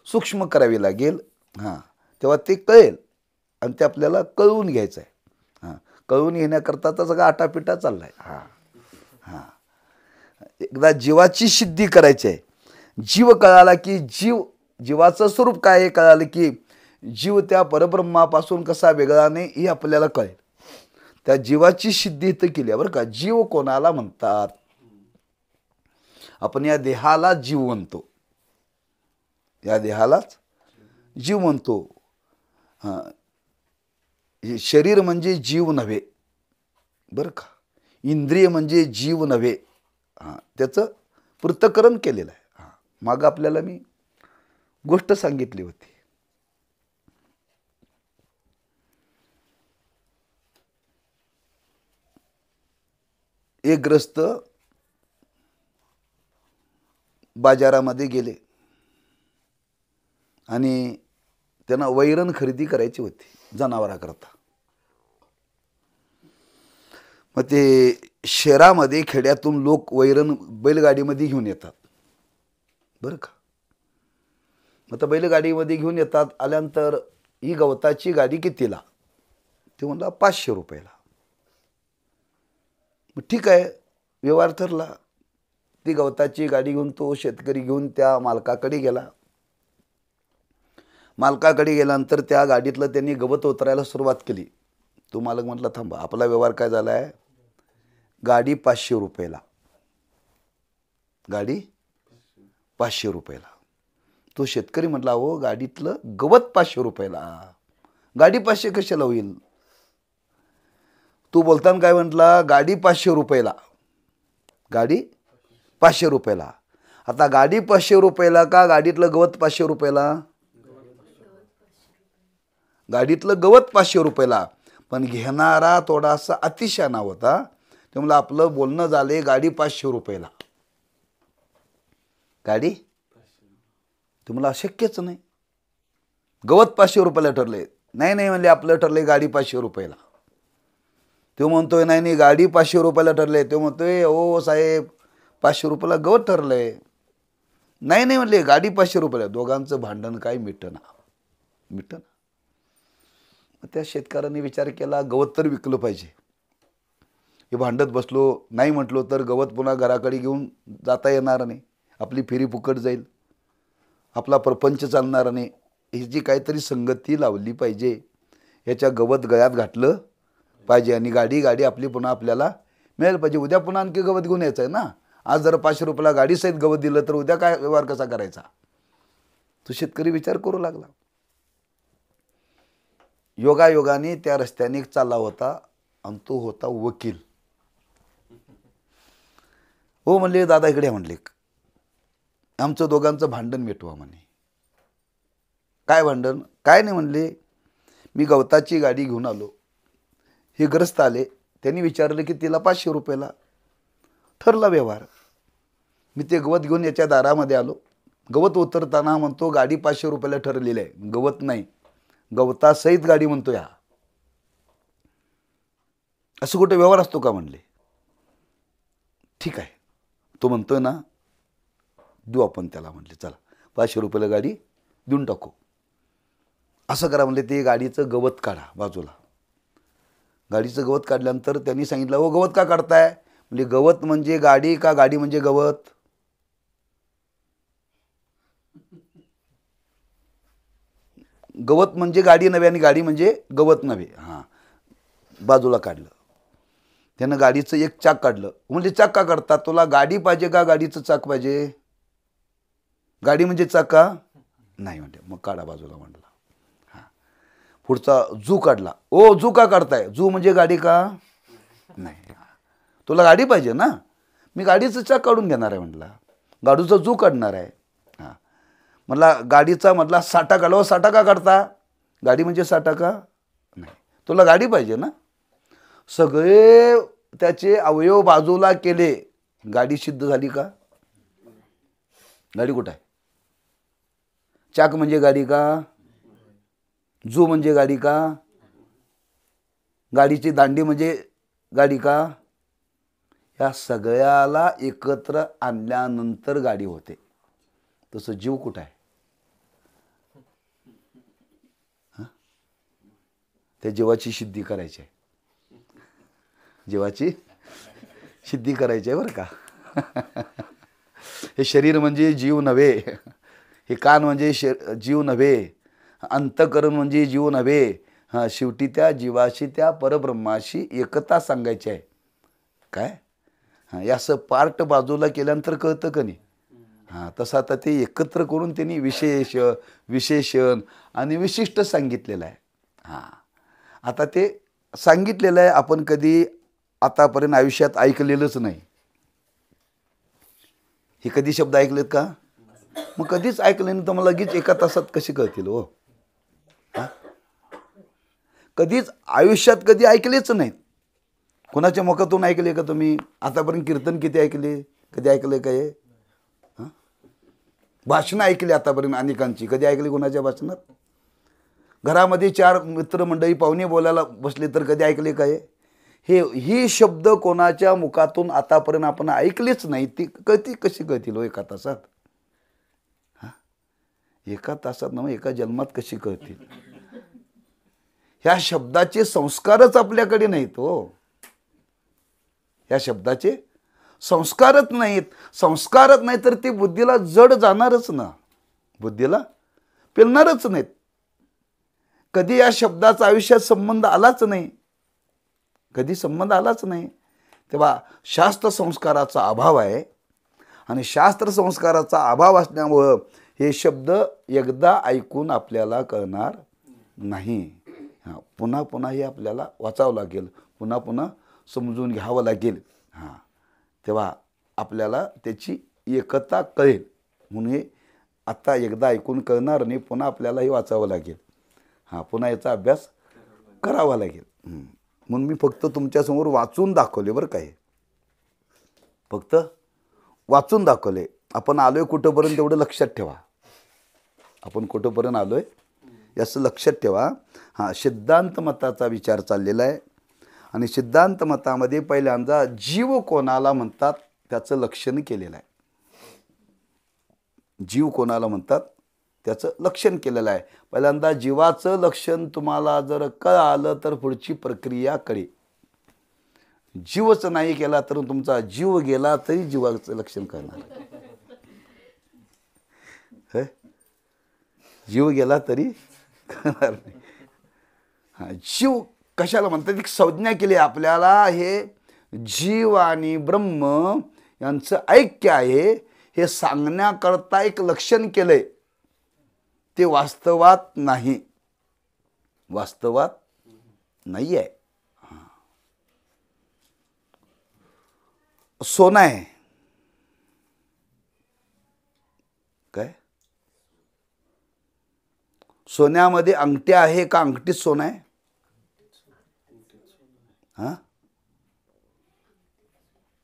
सूक्ष्म करावी लागेल. तेव्हा ते कळेल आणि ते आपल्याला कळवून घ्यायचं आहे. कळवून घेण्याकरता तर सगळा आटापिटा चालला आहे. एकदा जीवाची सिद्धी करायची आहे. जीव कळाला की जीवाचं स्वरूप काय आहे कळालं की जीव त्या परब्रह्मापासून कसा वेगळा नाही हे आपल्याला कळेल. त्या जीवाची सिद्धी इथं केली आहे बरं का. जीव कोणाला म्हणतात, आपण या देहाला जीव म्हणतो, या देहालाच जीव म्हणतो. शरीर म्हणजे जीव नव्हे बरं का, इंद्रिय म्हणजे जीव नव्हे. त्याचं पृथक्करण केलेलं आहे. मागं आपल्याला मी गोष्ट सांगितली होती. एक ग्रस्त बाजारामध्ये गेले आणि त्यांना वैरण खरेदी करायची होती जनावराकरता. मग ते शहरामध्ये खेड्यातून लोक वैरण बैलगाडीमध्ये घेऊन येतात बरं का. मग तर बैलगाडीमध्ये घेऊन येतात. आल्यानंतर ही गवताची गाडी कितीला, ते म्हणला 500 रुपयाला. मग ठीक आहे, व्यवहार ठरला. ती गवताची गाडी घेऊन तो शेतकरी घेऊन त्या मालकाकडे गेला. मालकाकडे गेल्यानंतर त्या गाडीतलं त्यांनी गवत उतरायला सुरुवात केली. तो मालक म्हटला थांबा, आपला व्यवहार काय झाला आहे, गाडी 500 रुपयाला, गाडी 500 रुपयाला. तो शेतकरी म्हटला हो गाडीतलं गवत 500 रुपयाला, गाडी 500 कशाला होईल? तू बोलताना काय म्हटला? गाडी 500 रुपयाला, गाडी 500 रुपयाला. आता गाडी 500 रुपयाला का गाडीतलं गवत 500 रुपयाला? गाडीतलं गवत 500 रुपयाला. पण घेणारा थोडासा अतिशहाणा होता, त्यामुळे आपलं बोलणं झाले गाडी 500 रुपयाला. गाडी तुम्हाला शक्यच नाही. गवत 500 रुपयाला ठरले. नाही नाही म्हणले आपलं ठरले गाडी 500 रुपयाला. तो म्हणतोय नाही नाही गाडी 500 रुपयाला ठरले. तो म्हणतोय ओ साहेब 500 रुपयाला गवत ठरलंय. नाही नाही म्हणले गाडी 500 रुपयाला. दोघांचं भांडण काय मिटना. त्या शेतकऱ्यांनी विचार केला गवत तर विकलं पाहिजे. हे भांडत बसलो नाही म्हटलो तर गवत पुन्हा घराकडे घेऊन जाता येणार नाही, आपली फेरी फुकट जाईल, आपला प्रपंच चालणार नाही. ही जी काहीतरी संगती लावली पाहिजे, याच्या गवत गळ्यात घातलं पाहिजे आणि गाडी आपली पुन्हा आपल्याला मिळायला पाहिजे. उद्या पुन्हा आणखी गवत घेऊन यायचं आहे ना. आज जर 500 रुपयाला गाडी सहित गवत दिलं तर उद्या काय व्यवहार कसा करायचा? तो शेतकरी विचार करू लागला. योगायोगाने त्या रस्त्याने चालला होता आणि तो होता वकील. हो म्हणले दादा इकडे म्हणले आमचं दोघांचं भांडण मिटवा म्हणे. काय भांडण? काय नाही म्हणले मी गवताची गाडी घेऊन आलो, हे ग्रस्त आले, त्यांनी विचारलं की तिला 500 रुपयाला. ठरला व्यवहार. मी ते गवत घेऊन याच्या दारामध्ये आलो. गवत उतरताना म्हणतो गाडी 500 रुपयाला ठरलेली आहे. गवत नाही, गवतासहित गाडी म्हणतो या. असं कुठे व्यवहार असतो का म्हणले. ठीक आहे तो म्हणतोय ना देऊ आपण त्याला. म्हणले चला 500 रुपयाला गाडी देऊन टाकू. असं करा म्हणले ते गाडीचं गवत काढा बाजूला. गाडीचं गवत काढल्यानंतर त्यांनी सांगितलं हो गवत का काढताय? म्हणजे गवत म्हणजे गाडी का गाडी म्हणजे गवत? गवत म्हणजे गाडी नव्हे आणि गाडी म्हणजे गवत नव्हे. हां बाजूला काढलं. त्यानं गाडीचं एक चाक काढलं. म्हणजे चाक का काढतात? तुला गाडी पाहिजे का गाडीचं चाक पाहिजे? गाडी म्हणजे चाक का? नाही म्हणते. मग काढा बाजूला म्हणला. हां पुढचा जू काढला. ओ जू का काढताय? जू म्हणजे गाडी का? नाही. तुला गाडी पाहिजे ना, मी गाडीचं चाक काढून घेणार आहे म्हटला. गाडूचा जू काढणार आहे. हां म्हणला गाडीचा म्हटला साठा काढवा. साठा का काढता? गाडी म्हणजे साठा का? नाही. तुला गाडी पाहिजे ना. सगळे त्याचे अवयव बाजूला केले. गाडी सिद्ध झाली का? गाडी कुठं आहे? चाक म्हणजे गाडी का? जू म्हणजे गाडी का? गाडीची दांडी म्हणजे गाडी का? या सगळ्याला एकत्र आणल्यानंतर गाडी होते. तसं जीव कुठं आहे? त्या जीवाची सिद्धी करायची आहे. जीवाची सिद्धी करायची आहे बरं का. हे शरीर म्हणजे जीव नव्हे, हे कान म्हणजे जीव नव्हे, अंतःकरण म्हणजे जीव नव्हे. हां शेवटी त्या जीवाशी त्या परब्रह्माशी एकता सांगायची आहे. काय हां हे असं पार्ट बाजूला केल्यानंतर कळतं का नाही. हां तसं आता ते एकत्र करून त्यांनी विशेषण आणि विशिष्ट सांगितलेलं आहे. हां आता ते सांगितलेलं आहे. आपण कधी आतापर्यंत आयुष्यात ऐकलेलंच नाही. हे कधी शब्द ऐकलेत का? मग कधीच ऐकले नाही तर मला लगेच एका तासात कसे कळतील हो? कधीच आयुष्यात कधी ऐकलेच नाहीत. कोणाच्या मुखातून ऐकले का तुम्ही? आतापर्यंत कीर्तन किती ऐकले? कधी ऐकले का हे? भाषणं ऐकली आतापर्यंत अनेकांची, कधी ऐकली कोणाच्या भाषणात? घरामध्ये 4 मित्रमंडळी पाहुणे बोलायला बसले तर कधी ऐकले का हे? ही शब्द कोणाच्या मुखातून आतापर्यंत आपण ऐकलेच नाही. ती कशी कळतील हो एका तासात? एका तासात ना एका जन्मात कशी कळतील? ह्या शब्दाचे संस्कारच आपल्याकडे नाहीत हो. ह्या शब्दाचे संस्कारच नाहीत. संस्कारच नाही तर ती बुद्धीला जड जाणारच ना, बुद्धीला पेलणारच नाहीत. कधी या शब्दाचा आयुष्यात संबंध आलाच नाही, कधी संबंध आलाच नाही. तेव्हा शास्त्र संस्काराचा अभाव आहे आणि शास्त्र संस्काराचा अभाव असल्यामुळं हे शब्द एकदा ऐकून आपल्याला कळणार नाही. हां, पुन्हा पुन्हा हे आपल्याला वाचावं लागेल, पुन्हा पुन्हा समजून घ्यावं लागेल. हां, तेव्हा आपल्याला त्याची एकता कळेल. म्हणून हे आत्ता एकदा ऐकून कळणार नाही, पुन्हा आपल्याला हे वाचावं लागेल. हां, पुन्हा याचा अभ्यास करावा लागेल. म्हणून मी फक्त तुमच्यासमोर वाचून दाखवले बरं काय, फक्त वाचून दाखवले. आपण आलोय कुठंपर्यंत तेवढं लक्षात ठेवा. आपण कुठंपर्यंत आलोय याचं लक्षात ठेवा. हां, सिद्धांत मताचा विचार चाललेला आहे आणि सिद्धांत मतामध्ये पहिल्यांदा जीव कोणाला म्हणतात त्याचं लक्षण केलेलं आहे. जीव कोणाला म्हणतात त्याचं लक्षण केलेलं आहे. पहिल्यांदा जीवाचं लक्षण तुम्हाला जर कळालं तर पुढची प्रक्रिया कळेल. जीवच नाही केला तर तुमचा जीव गेला तरी जीवाचं लक्षण कळणार. जीव गेला तरी कळणार नाही. हां, जीव कशाला म्हणतात, एक संज्ञा केली आपल्याला. हे जीव आणि ब्रह्म यांचं ऐक्य आहे हे सांगण्याकरता एक लक्षण केलंय. ते वास्तवात नाही, वास्तवात नाही आहे. सोनं आहे काय, सोन्यामध्ये अंगठी आहे का अंगठीत सोनं आहे? हां,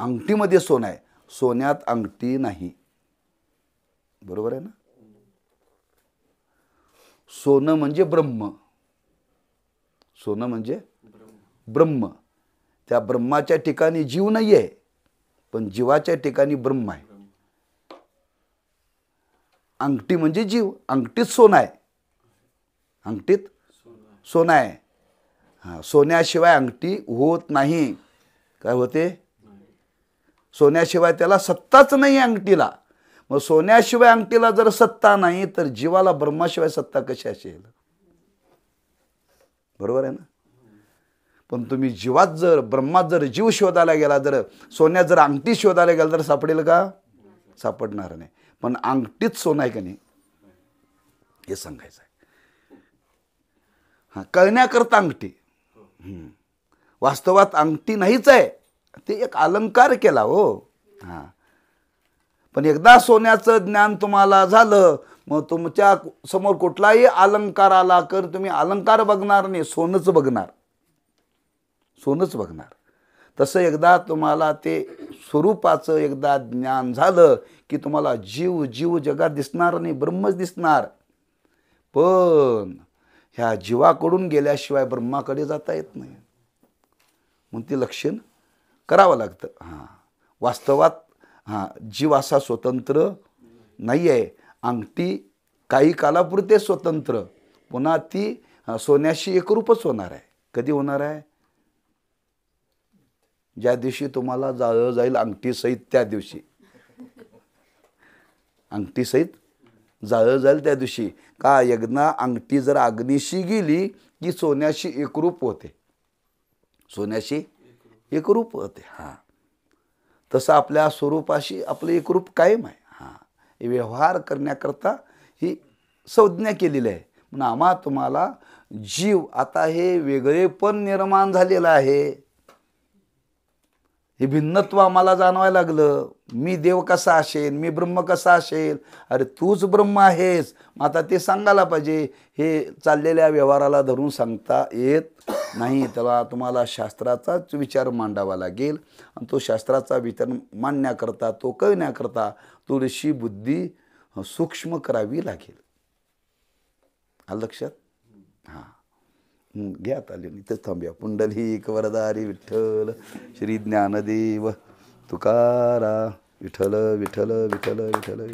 अंगठीमध्ये सोनं आहे, सोन्यात अंगठी नाही. बरोबर आहे ना. सोनं म्हणजे ब्रह्म, सोनं म्हणजे ब्रह्म. त्या ब्रह्माच्या ठिकाणी जीव नाही आहे, पण जीवाच्या ठिकाणी ब्रह्म आहे. अंगठी म्हणजे जीव, अंगठीत सोनं आहे, अंगठीत सोनं आहे. हां, सोन्याशिवाय अंगठी होत नाही. काय होते? सोन्याशिवाय त्याला सत्ताच नाही अंगठीला. मग सोन्याशिवाय अंगठीला जर सत्ता नाही तर जीवाला ब्रह्माशिवाय सत्ता कशी असेल? बरोबर आहे ना. पण तुम्ही जीवात जर, ब्रह्मात जर जीव शोधायला गेला, जर सोन्यात जर अंगठी शोधायला गेला तर सापडेल का? सापडणार नाही. पण अंगठीत सोनं आहे का नाही हे सांगायचं आहे. हां, कळण्याकरता अंगठी. वास्तवात अंगठी नाहीच आहे, ते एक अलंकार केला हो. हां, पण एकदा सोन्याचं ज्ञान तुम्हाला झालं, मग तुमच्या समोर कुठलाही अलंकार आला तर तुम्ही अलंकार बघणार नाही, सोनंच बघणार, सोनंच बघणार. तसं एकदा तुम्हाला ते स्वरूपाचं एकदा ज्ञान झालं की तुम्हाला जीव जीव जगात दिसणार नाही, ब्रह्मच दिसणार. पण ह्या जीवाकडून गेल्याशिवाय ब्रह्माकडे जाता येत नाही. मग ते लक्षण करावं लागतं. हां, वास्तवात हां, जीव असा स्वतंत्र नाही आहे. अंगठी काही कालापुरते स्वतंत्र, पुन्हा ती सोन्याशी एकरूपच होणार आहे. कधी होणार आहे? ज्या दिवशी तुम्हाला जाळलं जाईल अंगठी सहित, त्या दिवशी. अंगठी सहित जाळलं जाईल त्या दिवशी. का? एकदा अंगठी जर अग्नीशी गेली की सोन्याशी एकरूप होते, सोन्याशी एकरूप होते. हां, तसं आपल्या स्वरूपाशी आपलं एकरूप कायम आहे. हां, हे व्यवहार करण्याकरता ही संज्ञा केलेली आहे. म्हणून आम्हा तुम्हाला जीव, आता हे वेगळेपण निर्माण झालेलं आहे, हे भिन्नत्व आम्हाला जाणवायला लागलं. मी देव कसा असेल, मी ब्रह्म कसा असेल? अरे तूच ब्रह्म आहेस. मग आता ते सांगायला पाहिजे. हे चाललेल्या व्यवहाराला धरून सांगता येत नाही. त्याला तुम्हाला शास्त्राचाच विचार मांडावा लागेल आणि तो शास्त्राचा विचार मांडण्याकरता, तो कळण्याकरता थोडीशी बुद्धी सूक्ष्म करावी लागेल. आलं लक्षात? हां, घ्या आता इथंच थांबूया. पुंडलिक वरदारी विठ्ठल श्री ज्ञानदेव तुकारा विठ्ठल विठ्ठल विठ्ठल विठ्ठल.